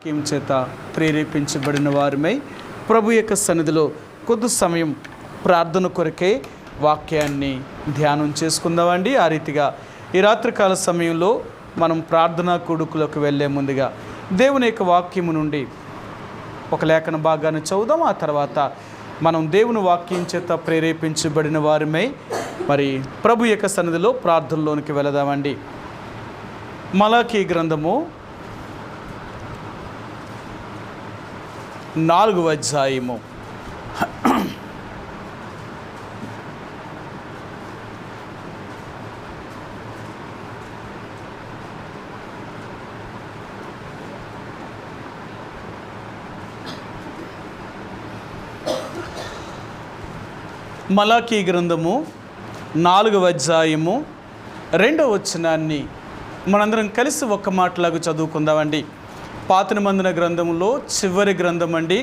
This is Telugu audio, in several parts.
వాక్యం చేత ప్రేరేపించబడిన వారిమై ప్రభు యొక్క సన్నిధిలో కొద్ది సమయం ప్రార్థన కొరకే వాక్యాన్ని ధ్యానం చేసుకుందామండి. ఆ రీతిగా ఈ రాత్రికాల సమయంలో మనం ప్రార్థనా కొడుకులకు వెళ్ళే ముందుగా దేవుని యొక్క వాక్యము నుండి ఒక లేఖన భాగాన్ని చదువుదాం. ఆ తర్వాత మనం దేవుని వాక్యం చేత ప్రేరేపించబడిన వారిమై మరి ప్రభు యొక్క సన్నిధిలో ప్రార్థనలోనికి వెళదామండి. మలాకీ గ్రంథము 4వ అధ్యాయము. మలాకీ గ్రంథము 4వ అధ్యాయము 2వ వచనాన్ని మనందరం కలిసి ఒక్క మాటలాగా చదువుకుందామండి. పాత నిబంధన గ్రంథములో చివరి గ్రంథం అండి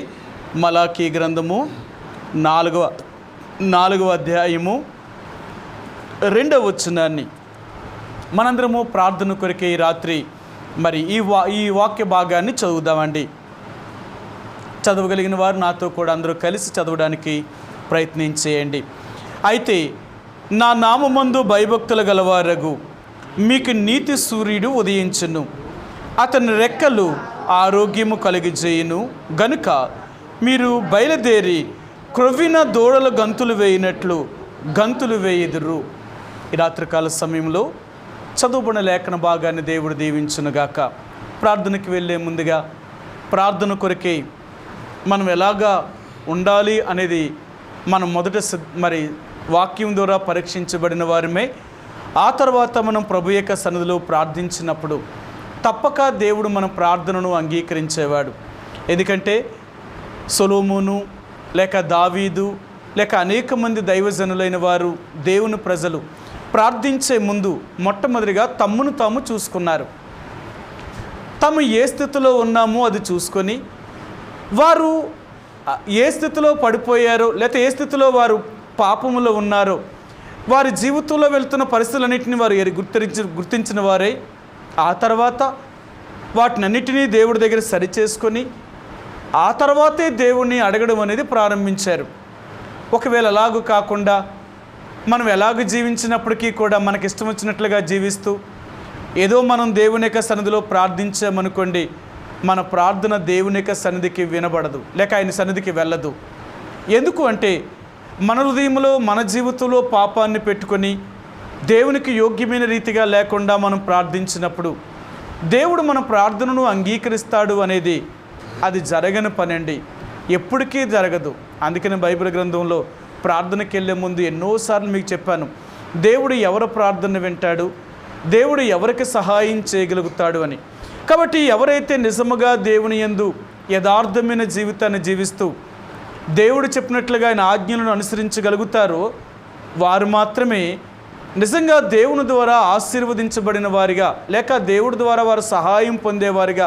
మలాకీ గ్రంథము 4వ అధ్యాయము 2వ వచనాన్ని మనందరము ప్రార్థన కొరకే ఈ రాత్రి మరి ఈ వాక్య భాగాన్ని చదువుదామండి. చదవగలిగిన వారు నాతో కూడా అందరూ కలిసి చదవడానికి ప్రయత్నం చేయండి. అయితే నా నామమందు భయభక్తులు గలవారగు మీకు నీతి సూర్యుడు ఉదయించును, అతని రెక్కలు ఆరోగ్యము కలిగజేయును గనుక మీరు బయలుదేరి క్రొవ్విన దూడల గంతులు వేయినట్లు గంతులు వేయుదురు. ఈ రాత్రికాల సమయంలో చదువుబడిన లేఖన భాగాన్ని దేవుడు దీవించునుగాక. ప్రార్థనకి వెళ్ళే ముందుగా ప్రార్థన కొరకే మనం ఎలాగా ఉండాలి అనేది మనం మొదట మరి వాక్యం ద్వారా పరీక్షించబడిన వారిమే. ఆ తర్వాత మనం ప్రభు యొక్క సన్నిధిలో ప్రార్థించినప్పుడు తప్పక దేవుడు మన ప్రార్థనను అంగీకరించేవాడు. ఎందుకంటే సొలొమోను లేక దావీదు లేక అనేక మంది దైవజనులైన వారు దేవుని ప్రజలు ప్రార్థించే ముందు మొట్టమొదటిగా తమ్మును తాము చూసుకున్నారు. తాము ఏ స్థితిలో ఉన్నామో అది చూసుకొని వారు ఏ స్థితిలో పడిపోయారో లేకపోతే ఏ స్థితిలో వారు పాపములో ఉన్నారో వారి జీవితంలో వెళ్తున్న పరిస్థితులన్నింటినీ వారు గుర్తించిన వారే ఆ తర్వాత వాటినన్నిటినీ దేవుడి దగ్గర సరిచేసుకొని ఆ తర్వాతే దేవుణ్ణి అడగడం అనేది ప్రారంభించారు. ఒకవేళ అలాగూ కాకుండా మనం ఎలాగ జీవించినప్పటికీ కూడా మనకి ఇష్టం వచ్చినట్లుగా జీవిస్తూ ఏదో మనం దేవుని యొక్క సన్నిధిలో ప్రార్థించామనుకోండి, మన ప్రార్థన దేవుని యొక్క సన్నిధికి వినబడదు, లేక ఆయన సన్నిధికి వెళ్ళదు. ఎందుకు అంటే మన హృదయంలో మన జీవితంలో పాపాన్ని పెట్టుకొని దేవునికి యోగ్యమైన రీతిగా లేకుండా మనం ప్రార్థించినప్పుడు దేవుడు మన ప్రార్థనను అంగీకరిస్తాడు అనేది అది జరగని పని అండి, ఎప్పటికీ జరగదు. అందుకని బైబిల్ గ్రంథంలో ప్రార్థనకి వెళ్ళే ముందు ఎన్నోసార్లు మీకు చెప్పాను, దేవుడు ఎవరి ప్రార్థన వింటాడు, దేవుడు ఎవరికి సహాయం చేయగలుగుతాడు అని. కాబట్టి ఎవరైతే నిజముగా దేవుని యందు యథార్థమైన జీవితాన్ని జీవిస్తూ దేవుడు చెప్పినట్లుగా ఆయన ఆజ్ఞలను అనుసరించగలుగుతారో వారు మాత్రమే నిజంగా దేవుని ద్వారా ఆశీర్వదించబడిన వారిగా లేక దేవుడి ద్వారా వారు సహాయం పొందేవారిగా,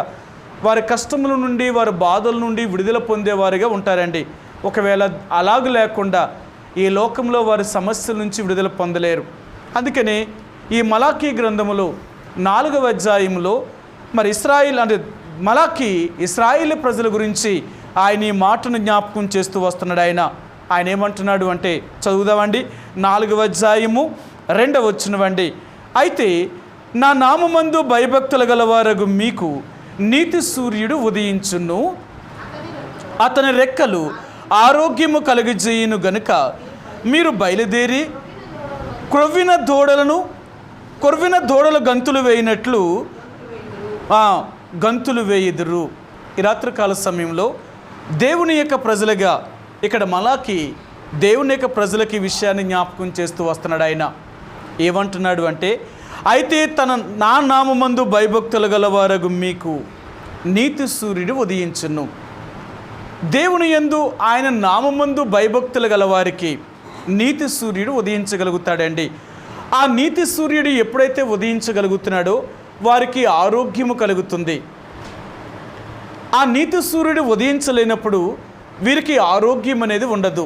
వారి కష్టముల నుండి వారి బాధల నుండి విడుదల పొందేవారిగా ఉంటారండి. ఒకవేళ అలాగ లేకుండా ఈ లోకంలో వారి సమస్యల నుంచి విడుదల పొందలేరు. అందుకనే ఈ మలాకీ గ్రంథములో 4వ అధ్యాయంలో మరి మలాకీ ఇశ్రాయేలు ప్రజల గురించి ఆయన ఈ మాటను జ్ఞాపకం చేస్తూ వస్తున్నాడు. ఆయన ఏమంటున్నాడు అంటే చదువుదామండి. 4వ అధ్యాయము 2వ వచనమండి. అయితే నా నామమందు భయభక్తులు గలవారగు మీకు నీతి సూర్యుడు ఉదయించును, అతని రెక్కలు ఆరోగ్యము కలుగజేయును గనుక మీరు బయలుదేరి క్రొవ్విన దూడల గంతులు వేయినట్లు గంతులు వేయుదురు. ఈ రాత్రికాల సమయంలో దేవుని యొక్క ప్రజలుగా ఇక్కడ మలాకీ దేవుని యొక్క ప్రజలకి ఈ విషయాన్ని జ్ఞాపకం చేస్తూ వస్తున్నాడు. ఆయన ఏమంటున్నాడు అంటే అయితే నా నామమందు భయభక్తులు గలవారగు మీకు నీతి సూర్యుడు ఉదయించును. దేవుని యందు ఆయన నామమందు భయభక్తులు గలవారికి నీతి సూర్యుడు ఉదయించగలుగుతాడండి. ఆ నీతి సూర్యుడు ఎప్పుడైతే ఉదయించగలుగుతున్నాడో వారికి ఆరోగ్యము కలుగుతుంది. ఆ నీతి సూర్యుడు ఉదయించలేనప్పుడు వీరికి ఆరోగ్యం అనేది ఉండదు.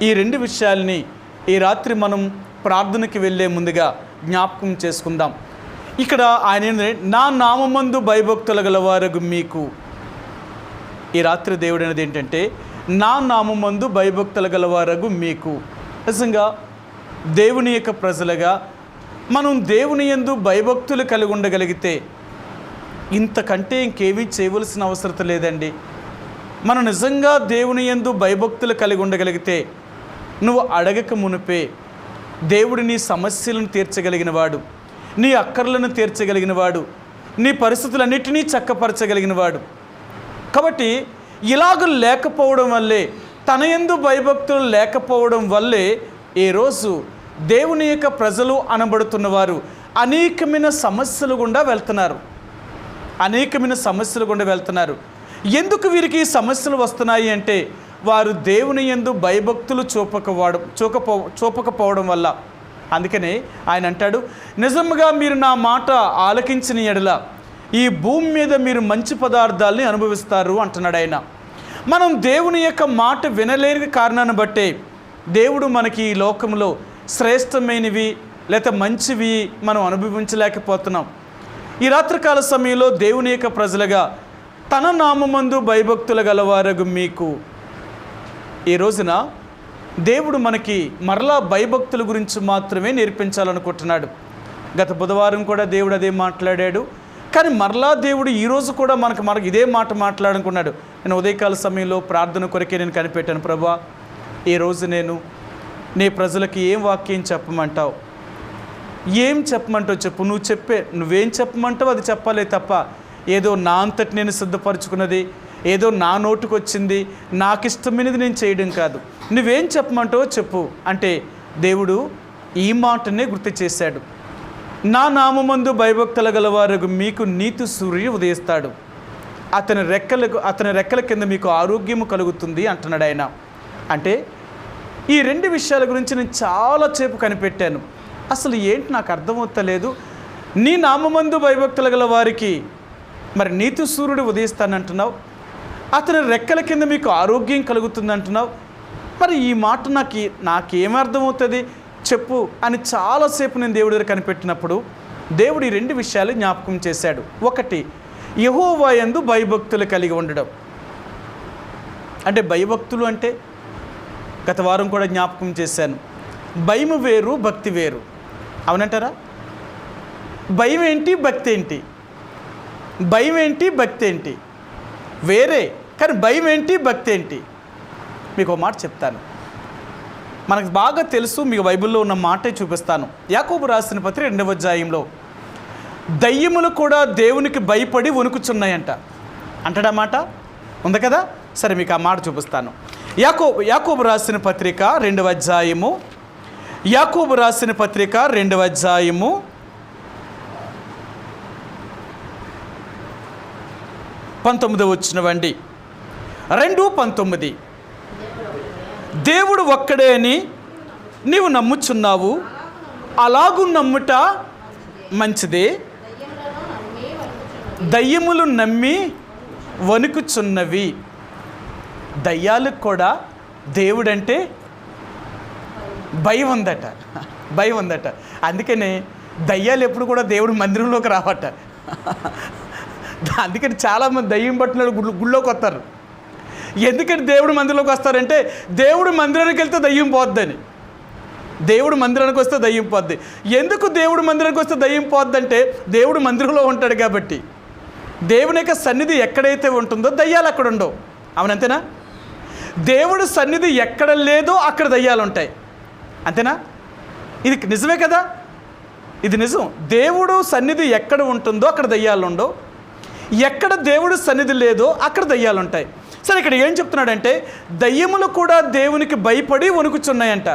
ఈ రెండు విషయాల్ని ఈ రాత్రి మనం ప్రార్థనకి వెళ్ళే ముందుగా జ్ఞాపకం చేసుకుందాం. ఇక్కడ ఆయన ఏంటంటే నా నామమందు భయభక్తులు గలవారగు మీకు ఈ రాత్రి దేవుడు అనేది ఏంటంటే, నా నామమందు భయభక్తులు గలవారగు మీకు. నిజంగా దేవుని యొక్క ప్రజలుగా మనం దేవుని యందు భయభక్తులు కలిగి ఉండగలిగితే ఇంతకంటే ఇంకేమీ చేయవలసిన అవసరం లేదండి. మనం నిజంగా దేవుని యందు భయభక్తులు కలిగి ఉండగలిగితే నువ్వు అడగక మునిపే దేవుడు నీ సమస్యలను తీర్చగలిగిన వాడు, నీ అక్కర్లను తీర్చగలిగిన వాడు, నీ పరిస్థితులన్నిటినీ చక్కపరచగలిగిన వాడు. కాబట్టి ఇలాగ లేకపోవడం వల్లే, తన యందు భయభక్తులు లేకపోవడం వల్లే ఈరోజు దేవుని యొక్క ప్రజలు అనబడుతున్నవారు అనేకమైన సమస్యలు గుండా వెళ్తున్నారు. ఎందుకు వీరికి ఈ సమస్యలు వస్తున్నాయి అంటే, వారు దేవుని యందు భయభక్తులు చూపకపోవడం వల్ల. అందుకనే ఆయన అంటాడు, నిజంగా మీరు నా మాట ఆలకించిన యెడల ఈ భూమి మీద మీరు మంచి పదార్థాలని అనుభవిస్తారు అంటున్నాడు ఆయన. మనం దేవుని యొక్క మాట వినలేని కారణాన్ని బట్టే దేవుడు మనకి ఈ లోకంలో శ్రేష్టమైనవి లేదా మంచివి మనం అనుభవించలేకపోతున్నాం. ఈ రాత్రికాల సమయంలో దేవుని యొక్క ప్రజలుగా తన నామమందు భయభక్తులు గలవారగు మీకు, ఈ రోజున దేవుడు మనకి మరలా భయభక్తుల గురించి మాత్రమే నేర్పించాలనుకుంటున్నాడు. గత బుధవారం కూడా దేవుడు అదే మాట్లాడాడు. కానీ మరలా దేవుడు ఈరోజు కూడా మనకు ఇదే మాట మాట్లాడుకున్నాడు. నేను ఉదయకాల సమయంలో ప్రార్థన కొరకే నేను కనిపెట్టాను, ప్రభువా ఈరోజు నేను నీ ప్రజలకి ఏం వాక్యం చెప్పమంటావు, ఏం చెప్పమంటావు చెప్పు. నువ్వేం చెప్పమంటావు అది చెప్పాలే తప్ప ఏదో నా అంతటి నేను సిద్ధపరచుకున్నది, ఏదో నా నోటుకు వచ్చింది, నాకు ఇష్టమైనది నేను చేయడం కాదు. నువ్వేం చెప్పమంటావో చెప్పు అంటే దేవుడు ఈ మాటనే గుర్తు చేశాడు. నా నామమందు భయభక్తులు గలవారు మీకు నీతి సూర్యుడు ఉదయిస్తాడు, అతని రెక్కల కింద మీకు ఆరోగ్యము కలుగుతుంది అంటున్నాడు ఆయన. అంటే ఈ రెండు విషయాల గురించి నేను చాలా సేపు కనిపెట్టాను. అసలు ఏంటి నాకు అర్థమవుతలేదు. నీ నామమందు భయభక్తులు గల వారికి మరి నీతి సూర్యుడు ఉదయిస్తానంటున్నావు, అతని రెక్కల కింద మీకు ఆరోగ్యం కలుగుతుంది అంటున్నావు. మరి ఈ మాట నాకేమర్థమవుతుంది చెప్పు అని చాలాసేపు నేను దేవుడి దగ్గర కనిపెట్టినప్పుడు దేవుడు ఈ రెండు విషయాలు జ్ఞాపకం చేశాడు. ఒకటి, యెహోవా యందు భయభక్తులు కలిగి ఉండడం. అంటే భయభక్తులు అంటే గత వారం కూడా జ్ఞాపకం చేశాను, భయము వేరు భక్తి వేరు. అవునంటారా? భయం ఏంటి భక్తి ఏంటి? భయం ఏంటి భక్తి ఏంటి వేరే, కానీ భయం ఏంటి భక్తి ఏంటి? మీకు ఒక మాట చెప్తాను, మనకు బాగా తెలుసు, మీకు బైబిల్లో ఉన్న మాటే చూపిస్తాను. యాకోబు రాసిన పత్రిక 2వ అధ్యాయంలో దయ్యములు కూడా దేవునికి భయపడి వణుకుచున్నాయంట అంటాడా మాట ఉంది కదా. సరే మీకు ఆ మాట చూపిస్తాను. యాకోబు రాసిన పత్రిక 2వ అధ్యాయము, యాకోబు రాసిన పత్రిక 2వ అధ్యాయము 19వ వచనమండి. 2:19 దేవుడు ఒక్కడే అని నీవు నమ్ముచున్నావు, అలాగూ నమ్ముట మంచిదే. దయ్యములు నమ్మి వణుకుచున్నవి. దయ్యాలకు కూడా దేవుడంటే భయం ఉందట. అందుకనే దయ్యాలు ఎప్పుడు కూడా దేవుడి మందిరంలోకి రావట. అందుకని చాలామంది దయ్యం పట్టిన గుళ్ళోకి వస్తారు. ఎందుకని దేవుడు మందిరంలోకి వస్తారంటే దేవుడు మందిరానికి వెళ్తే దయ్యం పోద్దని. దేవుడు మందిరానికి వస్తే దయ్యం పోద్ది. ఎందుకు దేవుడు మందిరానికి వస్తే దయ్యం పోద్దంటే దేవుడు మందిరంలో ఉంటాడు కాబట్టి. దేవుని యొక్క సన్నిధి ఎక్కడైతే ఉంటుందో దయ్యాలు అక్కడ ఉండవు. అవునంతేనా? దేవుడు సన్నిధి ఎక్కడ లేదో అక్కడ దయ్యాలు ఉంటాయి. అంతేనా? ఇది నిజమే కదా, ఇది నిజం. దేవుడు సన్నిధి ఎక్కడ ఉంటుందో అక్కడ దయ్యాలు ఉండవు, ఎక్కడ దేవుడు సన్నిధి లేదో అక్కడ దయ్యాలు ఉంటాయి. సరే, ఇక్కడ ఏం చెప్తున్నాడంటే దయ్యములు కూడా దేవునికి భయపడి వణుకుచున్నాయంట.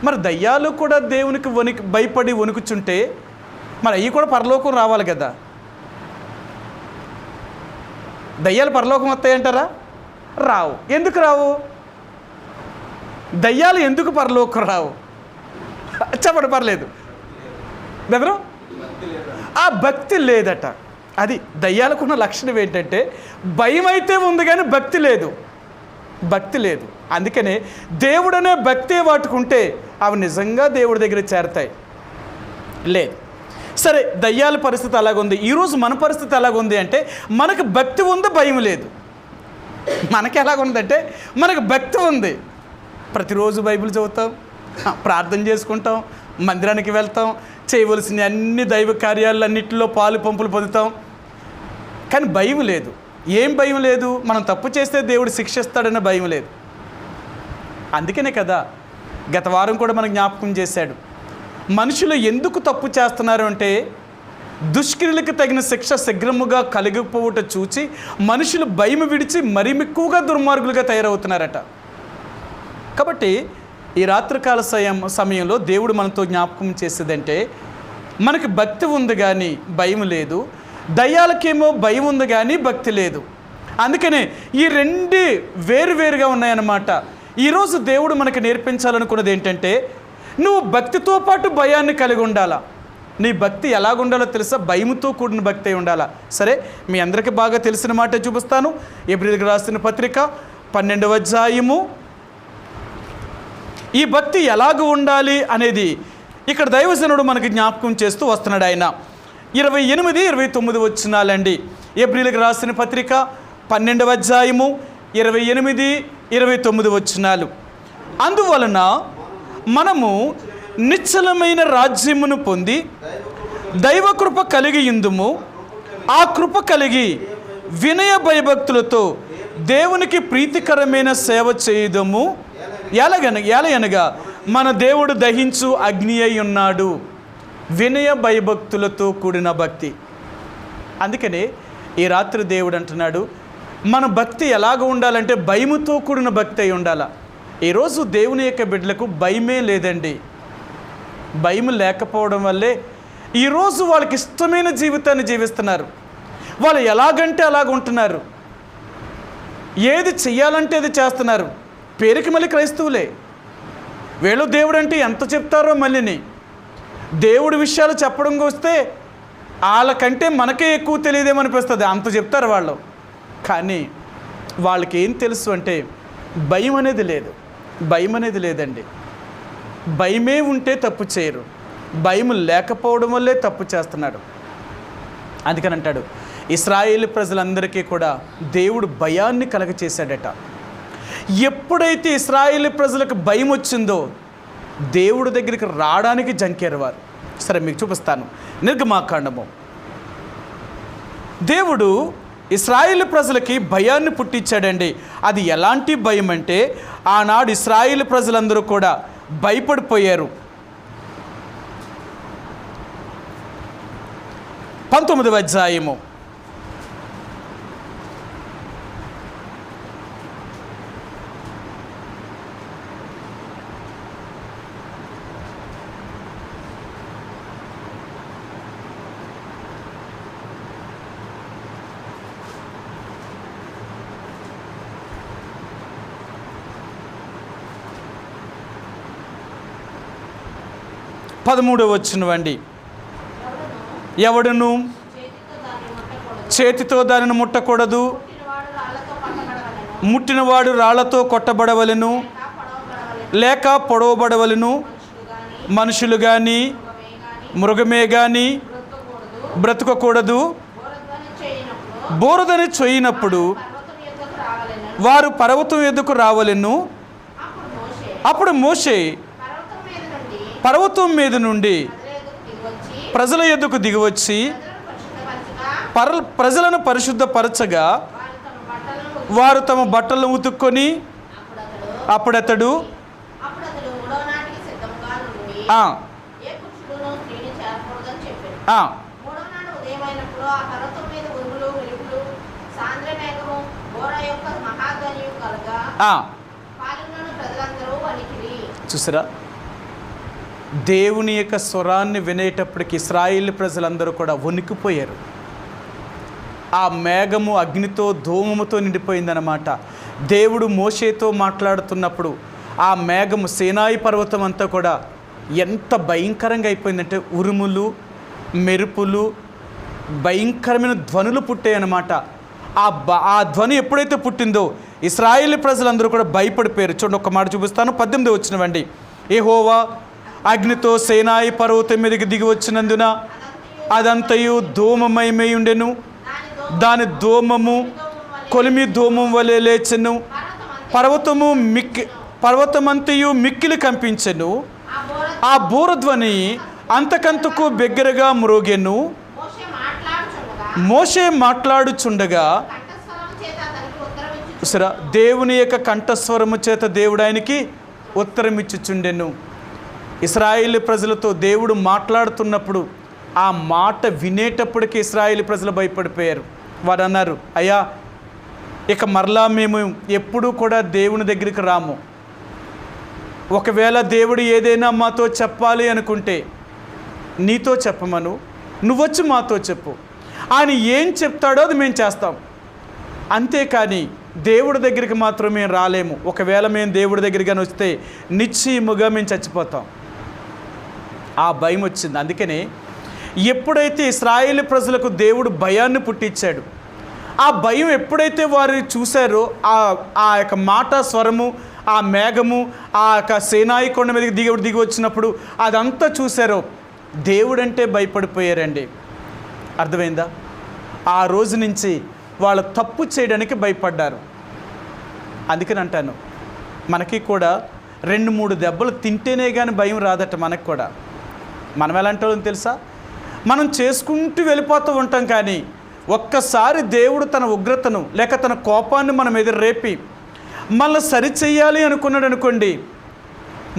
మరి దయ్యాలు కూడా దేవునికి భయపడి వణుకుచుంటే మరి అవి కూడా పరలోకం రావాలి కదా. దయ్యాలు పరలోకం వస్తాయంటారా? రావు. ఎందుకు రావు? దయ్యాలు ఎందుకు పరలోకం రావు చెప్పండి. పర్లేదు బెదరు, ఆ భక్తి లేదట. అది దయ్యాలకున్న లక్షణం ఏంటంటే భయం అయితే ఉంది కానీ భక్తి లేదు. అందుకనే దేవుడనే భక్తే వాటుకుంటే అవి నిజంగా దేవుడి దగ్గర చేరతాయి. లేదు. సరే, దయ్యాల పరిస్థితి అలాగుంది. ఈరోజు మన పరిస్థితి ఎలాగుంది అంటే మనకు భక్తి ఉంది, భయం లేదు. మనకి ఎలాగుందంటే మనకు భక్తి ఉంది, ప్రతిరోజు బైబిల్ చదువుతాం, ప్రార్థన చేసుకుంటాం, మందిరానికి వెళ్తాం, చేయవలసిన అన్ని దైవ కార్యాలన్నింటిలో పాలు పంపులు పొందుతాం. కానీ భయం లేదు. ఏం భయం లేదు? మనం తప్పు చేస్తే దేవుడు శిక్షిస్తాడన్న భయం లేదు. అందుకనే కదా గత వారం కూడా మనకు జ్ఞాపకం చేశాడు, మనుషులు ఎందుకు తప్పు చేస్తున్నారు అంటే దుష్క్రియలకు తగిన శిక్ష శీఘ్రముగా కలిగిపోవుట చూచి మనుషులు భయం విడిచి మరి ఎక్కువగా దుర్మార్గులుగా తయారవుతున్నారట. కాబట్టి ఈ రాత్రికాల సమయంలో దేవుడు మనతో జ్ఞాపకం చేసేదంటే మనకి భక్తి ఉంది కానీ భయం లేదు, దయ్యాలకేమో భయం ఉంది కానీ భక్తి లేదు. అందుకనే ఈ రెండు వేరువేరుగా ఉన్నాయన్నమాట. ఈరోజు దేవుడు మనకి నేర్పించాలనుకున్నది ఏంటంటే నువ్వు భక్తితో పాటు భయాన్ని కలిగి ఉండాలా. నీ భక్తి ఎలాగుండాలో తెలుసా? భయముతో కూడిన భక్తి అయి ఉండాలా. సరే, మీ అందరికీ బాగా తెలిసిన మాట చూపిస్తాను. ఎబ్రీయులకు రాసిన పత్రిక 12వ అధ్యాయము. ఈ భక్తి ఎలాగ ఉండాలి అనేది ఇక్కడ దైవజనుడు మనకి జ్ఞాపకం చేస్తూ వస్తున్నాడు. ఆయన 28, 29 వచనాలండి. ఎబ్రీయులకు రాసిన పత్రిక 12వ అధ్యాయము 28, 29 వచనాలు. అందువలన మనము నిశ్చలమైన రాజ్యమును పొంది దైవకృప కలిగి ఇందుము, ఆ కృప కలిగి వినయ భయభక్తులతో దేవునికి ప్రీతికరమైన సేవ చేయుదము. ఎలయనగా మన దేవుడు దహించు అగ్ని అయి ఉన్నాడు. వినయ భయభక్తులతో కూడిన భక్తి. అందుకనే ఈ రాత్రి దేవుడు అంటున్నాడు మన భక్తి ఎలాగ ఉండాలంటే భయముతో కూడిన భక్తి అయి ఉండాలా. ఈరోజు దేవుని యొక్క బిడ్డలకు భయమే లేదండి. భయం లేకపోవడం వల్లే ఈరోజు వాళ్ళకి ఇష్టమైన జీవితాన్ని జీవిస్తున్నారు. వాళ్ళు ఎలాగంటే అలాగ ఉంటున్నారు, ఏది చెయ్యాలంటే అది చేస్తున్నారు. పేరుకి మళ్ళీ క్రైస్తవులే. వీళ్ళు దేవుడు అంటే ఎంత చెప్తారో మళ్ళీని దేవుడి విషయాలు చెప్పడం వస్తే వాళ్ళకంటే మనకే ఎక్కువ తెలియదేమనిపిస్తుంది, అంత చెప్తారు వాళ్ళు. కానీ వాళ్ళకి ఏం తెలుసు అంటే భయం అనేది లేదు. భయం అనేది లేదండి. భయమే ఉంటే తప్పు చేయరు, భయం లేకపోవడం వల్లే తప్పు చేస్తున్నాడు. అందుకని అంటాడు ఇశ్రాయేలు ప్రజలందరికీ కూడా దేవుడు భయాన్ని కలగచేశాడట. ఎప్పుడైతే ఇశ్రాయేలు ప్రజలకు భయం వచ్చిందో దేవుడి దగ్గరికి రావడానికి జంకేరు వారు. సరే, మీకు చూపిస్తాను. నిర్గమాకాండము. దేవుడు ఇశ్రాయేలు ప్రజలకి భయాన్ని పుట్టించాడండి. అది ఎలాంటి భయం అంటే ఆనాడు ఇశ్రాయేలు ప్రజలందరూ కూడా భయపడిపోయారు. 19వ అధ్యాయము. పదమూడవ వచనమండి. ఎవడును చేతితో దానిని ముట్టకూడదు, ముట్టినవాడు రాళ్లతో కొట్టబడవలెను, లేక పొడవబడవలెను. మనుషులు కానీ మృగమే కానీ బ్రతకకూడదు. బోరదని చొయ్యినప్పుడు వారు పర్వతం ఎద్దుకు రావలెను. అప్పుడు మోషే పర్వతం మీద నుండి ప్రజల ఎద్దుకు దిగివచ్చి ప్రజలను పరిశుద్ధపరచగా వారు తమ బట్టలను ఉతుక్కొని అప్పుడతడు చూసారా, దేవుని యొక్క స్వరాన్ని వినేటప్పటికి ఇశ్రాయేలు ప్రజలందరూ కూడా వణికిపోయారు. ఆ మేఘము అగ్నితో ధూమముతో నిండిపోయిందన్నమాట. దేవుడు మోషేతో మాట్లాడుతున్నప్పుడు ఆ మేఘము సీనాయి పర్వతం అంతా కూడా ఎంత భయంకరంగా అయిపోయిందంటే ఉరుములు, మెరుపులు, భయంకరమైన ధ్వనులు పుట్టాయన్నమాట. ఆ ధ్వని ఎప్పుడైతే పుట్టిందో ఇశ్రాయేలు ప్రజలందరూ కూడా భయపడిపోయారు. చూడండి, ఒక మాట చూపిస్తాను. 18 వచనమండి. యెహోవా అగ్నితో సీనాయి పర్వతం మీదకి దిగి వచ్చినందున అదంతయు ధూమమయమై ఉండెను. దాని ధూమము కొలిమి ధూమం వలె లేచెను, పర్వతమంతయు మిక్కిలి కంపించెను. ఆ బూరధ్వని అంతకంతకు బిగ్గరగా మ్రోగెను. మోషే మాట్లాడుచుండగా దేవుని యొక్క కంఠస్వరము చేత దేవుడు ఆయనకి ఉత్తరం ఇచ్చుచుండెను. ఇశ్రాయేలు ప్రజలతో దేవుడు మాట్లాడుతున్నప్పుడు ఆ మాట వినేటప్పటికీ ఇశ్రాయేలు ప్రజలు భయపడిపోయారు. వారు అన్నారు, అయ్యా ఇక మరలా మేము ఎప్పుడూ కూడా దేవుని దగ్గరికి రాము. ఒకవేళ దేవుడు ఏదైనా మాతో చెప్పాలి అనుకుంటే నీతో చెప్పమను, నువ్వొచ్చి మాతో చెప్పు. ఆయన ఏం చెప్తాడో అది మేము చేస్తాం, అంతేకాని దేవుడి దగ్గరికి మాత్రం మేము రాలేము. ఒకవేళ మేము దేవుడి దగ్గరికి వస్తే నిశ్చయముగా మేము చచ్చిపోతాం. ఆ భయం వచ్చింది. అందుకనే ఎప్పుడైతే ఇశ్రాయేలు ప్రజలకు దేవుడు భయాన్ని పుట్టించాడు, ఆ భయం ఎప్పుడైతే వారు చూశారో, ఆ యొక్క మాట స్వరము, ఆ మేఘము, ఆ యొక్క సేనాయి కొండ మీదకి దిగి వచ్చినప్పుడు అదంతా చూశారో దేవుడంటే భయపడిపోయారండి. అర్థమైందా? ఆ రోజు నుంచి వాళ్ళు తప్పు చేయడానికి భయపడ్డారు. అందుకని అంటాను, మనకి కూడా 2-3 దెబ్బలు తింటేనే కానీ భయం రాదట. మనకు కూడా మనం ఎలాంటి వాళ్ళని తెలుసా? మనం చేసుకుంటూ వెళ్ళిపోతూ ఉంటాం, కానీ ఒక్కసారి దేవుడు తన ఉగ్రతను లేక తన కోపాన్ని మన మీద రేపి మనల్ని సరిచెయ్యాలి అనుకున్నాడు అనుకోండి,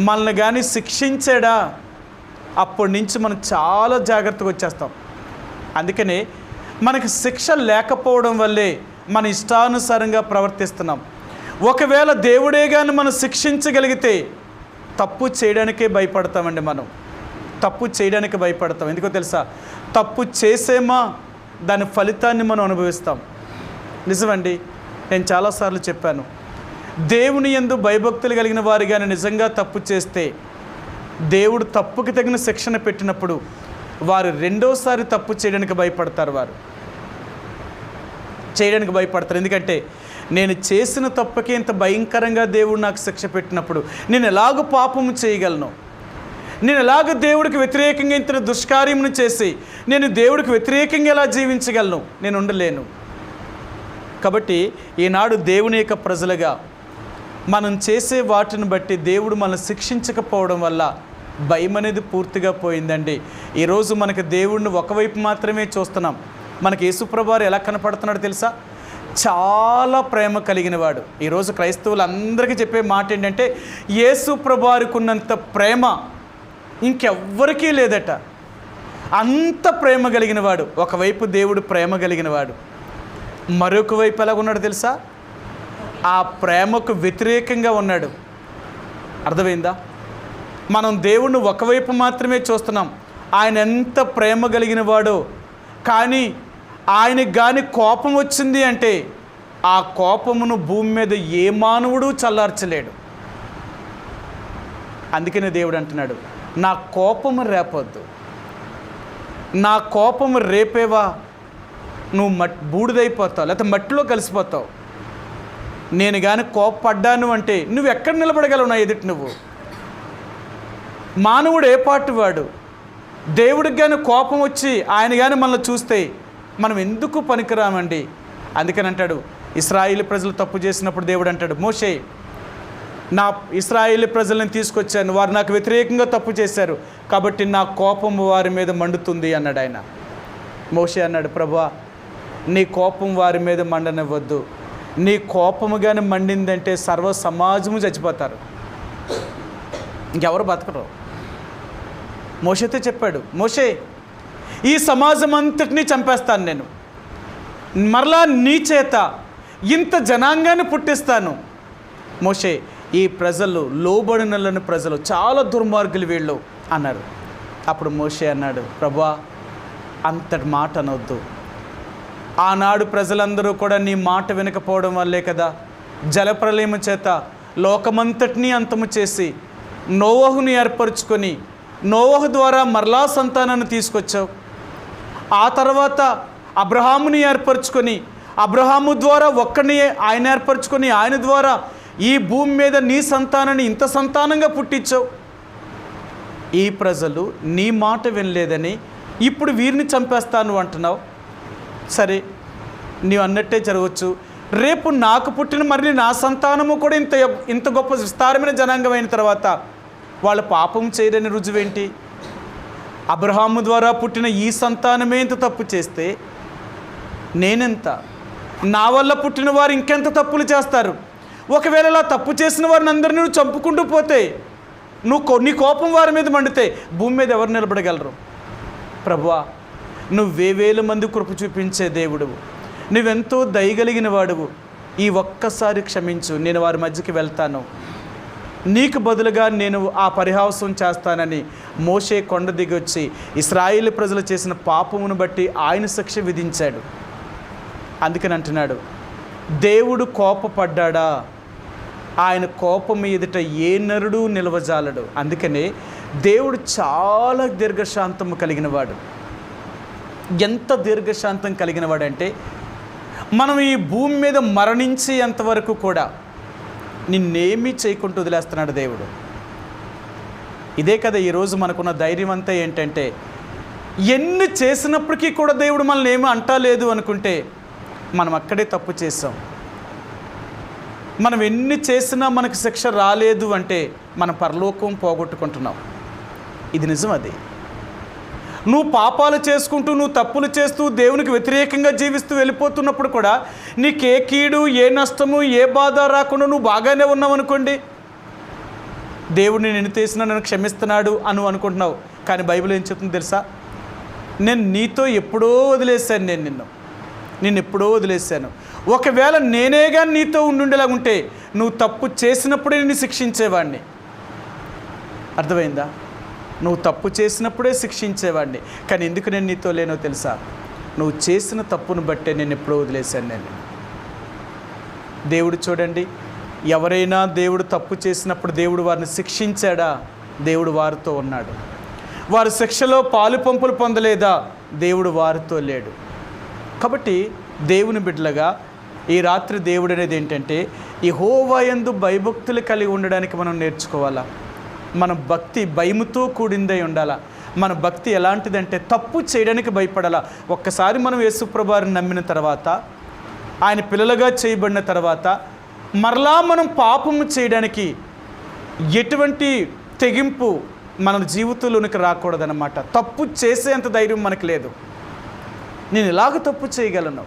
మనల్ని కానీ శిక్షించాడా అప్పటి నుంచి మనం చాలా జాగ్రత్తగా వచ్చేస్తాం. అందుకనే మనకి శిక్ష లేకపోవడం వల్లే మన ఇష్టానుసారంగా ప్రవర్తిస్తున్నాం. ఒకవేళ దేవుడే కానీ మనం శిక్షించగలిగితే తప్పు చేయడానికే భయపడతామండి. మనం తప్పు చేయడానికి భయపడతాం. ఎందుకో తెలుసా? తప్పు చేసేమా దాని ఫలితాన్ని మనం అనుభవిస్తాం. నిజమండి, నేను చాలాసార్లు చెప్పాను, దేవుని యందు భయభక్తులు కలిగిన వారు కానీ నిజంగా తప్పు చేస్తే దేవుడు తప్పుకి తగిన శిక్షణ పెట్టినప్పుడు వారు రెండోసారి తప్పు చేయడానికి భయపడతారు. చేయడానికి భయపడతారు. ఎందుకంటే నేను చేసిన తప్పుకి ఇంత భయంకరంగా దేవుడు నాకు శిక్ష పెట్టినప్పుడు నేను ఎలాగో పాపము చేయగలను, నేను ఎలాగ దేవుడికి వ్యతిరేకంగా ఇంత దుష్కార్యమును చేసి నేను దేవుడికి వ్యతిరేకంగా ఎలా జీవించగలను? నేను ఉండలేను. కాబట్టి ఈనాడు దేవుని యొక్క ప్రజలుగా మనం చేసే వాటిని బట్టి దేవుడు మనల్ని శిక్షించకపోవడం వల్ల భయం అనేది పూర్తిగా పోయిందండి. ఈరోజు మనకి దేవుడిని ఒకవైపు మాత్రమే చూస్తున్నాం. మనకి యేసుప్రభువారు ఎలా కనపడుతున్నాడు తెలుసా? చాలా ప్రేమ కలిగిన వాడు. ఈరోజు క్రైస్తవులందరికీ చెప్పే మాట ఏంటంటే, యేసుప్రభువారికి ఉన్నంత ప్రేమ ఇంకెవ్వరికీ లేదట. అంత ప్రేమ కలిగిన వాడు. ఒకవైపు దేవుడు ప్రేమ కలిగిన వాడు, మరొక వైపు ఎలా ఉన్నాడు తెలుసా? ఆ ప్రేమకు వ్యతిరేకంగా ఉన్నాడు. అర్థమైందా? మనం దేవుణ్ణి ఒకవైపు మాత్రమే చూస్తున్నాం. ఆయన ఎంత ప్రేమ కలిగిన వాడో, కానీ ఆయనకు కానీ కోపం వచ్చింది అంటే ఆ కోపమును భూమి మీద ఏ మానవుడు చల్లార్చలేడు. అందుకనే దేవుడు అంటున్నాడు, నా కోపము రేపొద్దు. నా కోపము రేపేవా నువ్వు బూడిదైపోతావు, లేకపోతే మట్టిలో కలిసిపోతావు. నేను కానీ కోపపడ్డాను అంటే నువ్వు ఎక్కడ నిలబడగలవు నా ఎదుటి? నువ్వు మానవుడు ఏ పాటు వాడు? దేవుడికి కానీ కోపం వచ్చి ఆయన కానీ మనల్ని చూస్తే మనం ఎందుకు పనికిరామండి? అందుకని అంటాడు, ఇశ్రాయేలు ప్రజలు తప్పు చేసినప్పుడు దేవుడు అంటాడు, మోషే నా ఇశ్రాయేలు ప్రజలను తీసుకొచ్చాను, వారు నాకు వ్యతిరేకంగా తప్పు చేశారు కాబట్టి నా కోపం వారి మీద మండుతుంది అన్నాడు ఆయన. మోషే అన్నాడు, ప్రభువా నీ కోపం వారి మీద మండనివ్వద్దు. నీ కోపము కానీ మండిందంటే సర్వ సమాజము చచ్చిపోతారు, ఇంకెవరు బతకరు. మోషేతో చెప్పాడు, మోషే ఈ సమాజం అంతటినీ చంపేస్తాను నేను, మరలా నీ చేత ఇంత జనాంగాన్ని పుట్టిస్తాను. మోషే ఈ ప్రజలు లోబడినలని ప్రజలు చాలా దుర్మార్గులు వీళ్ళు అన్నారు. అప్పుడు మోషే అన్నాడు, ప్రభువా అంతటి మాట అనొద్దు. ఆనాడు ప్రజలందరూ కూడా నీ మాట వినకపోవడం వల్లే కదా జలప్రలయము చేత లోకమంతటినీ అంతము చేసి నోవహుని ఏర్పరచుకొని నోవహు ద్వారా మరలా సంతానాన్ని తీసుకొచ్చావు. ఆ తర్వాత అబ్రహాముని ఏర్పరచుకొని అబ్రహాము ద్వారా ఒక్కడిని ఆయన ఏర్పరచుకొని ఆయన ద్వారా ఈ భూమి మీద నీ సంతానాన్ని ఇంత సంతానంగా పుట్టించావు. ఈ ప్రజలు నీ మాట వినలేదని ఇప్పుడు వీరిని చంపేస్తాను అంటున్నావు. సరే నీవు అన్నట్టే జరగవచ్చు. రేపు నాకు పుట్టిన మరి నా సంతానము కూడా ఇంత గొప్ప విస్తారమైన జనాంగం అయిన తర్వాత వాళ్ళ పాపం చేయరని రుజువేంటి? అబ్రహాము ద్వారా పుట్టిన ఈ సంతానమే ఇంత తప్పు చేస్తే నేనెంత, నా వల్ల పుట్టిన వారు ఇంకెంత తప్పులు చేస్తారు? ఒకవేళ అలా తప్పు చేసిన వారిని అందరినీ నువ్వు చంపుకుంటూ పోతే, నీ కోపం వారి మీద మండితే భూమి మీద ఎవరు నిలబడగలరు? ప్రభువా, నువ్వే వేల మంది కృప చూపించే దేవుడువు, నువ్వెంతో దయగలిగిన వాడువు, ఈ ఒక్కసారి క్షమించు, నేను వారి మధ్యకి వెళ్తాను, నీకు బదులుగా నేను ఆ పరిహాసం చేస్తానని మోషే కొండ దిగొచ్చి ఇశ్రాయేలు ప్రజలు చేసిన పాపమును బట్టి ఆయన శిక్ష విధించాడు. అందుకని అంటున్నాడు, దేవుడు కోపపడ్డా, ఆయన కోపం ఎదుట ఏ నరుడు నిలవజాలడు. అందుకనే దేవుడు చాలా దీర్ఘశాంతము కలిగినవాడు. ఎంత దీర్ఘశాంతం కలిగినవాడంటే, మనం ఈ భూమి మీద మరణించేంతవరకు కూడా నిన్నేమీ చేయకుండా వదిలేస్తున్నాడు దేవుడు. ఇదే కదా ఈరోజు మనకున్న ధైర్యం అంతా ఏంటంటే, ఎన్ని చేసినప్పటికీ కూడా దేవుడు మనల్ని ఏమీ అంటలేదు అనుకుంటే మనం అక్కడే తప్పు చేసాం. మనం ఎన్ని చేసినా మనకు శిక్ష రాలేదు అంటే మన పరలోకం పోగొట్టుకుంటున్నాం. ఇది నిజం. అది నువ్వు పాపాలు చేసుకుంటూ, నువ్వు తప్పులు చేస్తూ, దేవునికి వ్యతిరేకంగా జీవిస్తూ వెళ్ళిపోతున్నప్పుడు కూడా నీకే కీడు, ఏ నష్టము, ఏ బాధ రాకుండా నువ్వు బాగానే ఉన్నావు అనుకోండి, దేవుడిని నిన్ను చేసినా నన్ను క్షమిస్తున్నాడు అని అనుకుంటున్నావు. కానీ బైబిల్ ఏం చెప్తుంది తెలుసా? నేను నీతో ఎప్పుడో వదిలేశాను, నిన్ను ఎప్పుడో వదిలేశాను. ఒకవేళ నేనే కానీ నీతో ఉండుండేలా ఉంటే నువ్వు తప్పు చేసినప్పుడే నిన్ను శిక్షించేవాడిని. అర్థమైందా? నువ్వు తప్పు చేసినప్పుడే శిక్షించేవాడిని. కానీ ఎందుకు నేను నీతో లేనో తెలుసా? నువ్వు చేసిన తప్పును బట్టే నేను ఎప్పుడో వదిలేశాను. దేవుడు చూడండి, ఎవరైనా దేవుడు తప్పు చేసినప్పుడు దేవుడు వారిని శిక్షించాడా? దేవుడు వారితో ఉన్నాడు. వారి శిక్షలో పాలు పంపులు పొందలేదా? దేవుడు వారితో లేడు. కాబట్టి దేవుని బిడ్డలుగా ఈ రాత్రి దేవుడు అనేది ఏంటంటే, యెహోవా యందు భయభక్తులు కలిగి ఉండడానికి మనం నేర్చుకోవాలా. మన భక్తి భయముతో కూడిందై ఉండాలా. మన భక్తి ఎలాంటిదంటే తప్పు చేయడానికి భయపడాలా. ఒక్కసారి మనం యేసుప్రభువుని నమ్మిన తర్వాత, ఆయన పిల్లలుగా చేయబడిన తర్వాత మరలా మనం పాపము చేయడానికి ఎటువంటి తెగింపు మన జీవితంలోనికి రాకూడదన్నమాట. తప్పు చేసేంత ధైర్యం మనకు లేదు. నేను ఎలాగ తప్పు చేయగలను?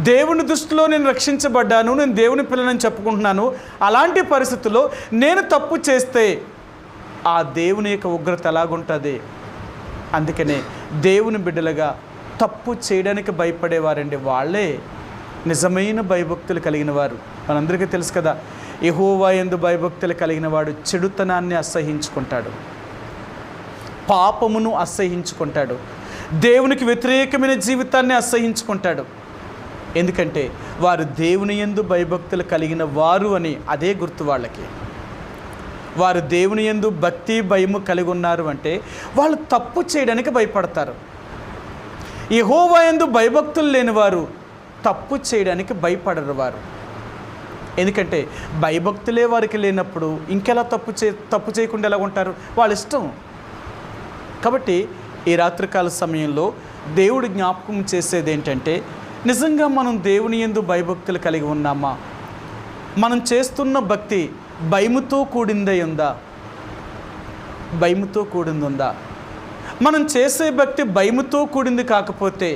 దేవుని దృష్టిలో నేను రక్షించబడ్డాను, నేను దేవుని పిల్లనని చెప్పుకుంటున్నాను. అలాంటి పరిస్థితుల్లో నేను తప్పు చేస్తే ఆ దేవుని యొక్క ఉగ్రత ఎలాగుంటుంది? అందుకనే దేవుని బిడ్డలుగా తప్పు చేయడానికి భయపడేవారండి వాళ్ళే నిజమైన భయభక్తులు కలిగిన వారు. మనందరికీ తెలుసు కదా, యెహోవా యందు భయభక్తులు కలిగిన వాడు చెడుతనాన్ని అసహ్యించుకుంటాడు, పాపమును అసహ్యించుకుంటాడు, దేవునికి వ్యతిరేకమైన జీవితాన్ని అసహ్యించుకుంటాడు. ఎందుకంటే వారు దేవుని యందు భయభక్తులు కలిగిన వారు అని అదే గుర్తు వాళ్ళకి. వారు దేవుని యందు భక్తి భయము కలిగి ఉన్నారు అంటే వాళ్ళు తప్పు చేయడానికి భయపడతారు. యెహోవా యందు భయభక్తులు లేని వారు తప్పు చేయడానికి భయపడరు వారు. ఎందుకంటే భయభక్తులే వారికి లేనప్పుడు ఇంకెలా తప్పు చేయకుండా ఎలా ఉంటారు? వాళ్ళ ఇష్టం. కాబట్టి ఈ రాత్రికాల సమయంలో దేవుడు జ్ఞాపకం చేసేది ఏంటంటే, నిజంగా మనం దేవుని యందు భయభక్తులు కలిగి ఉన్నామా? మనం చేస్తున్న భక్తి భయముతో కూడిందై ఉందా? భయముతో కూడింది ఉందా? మనం చేసే భక్తి భయముతో కూడింది కాకపోతే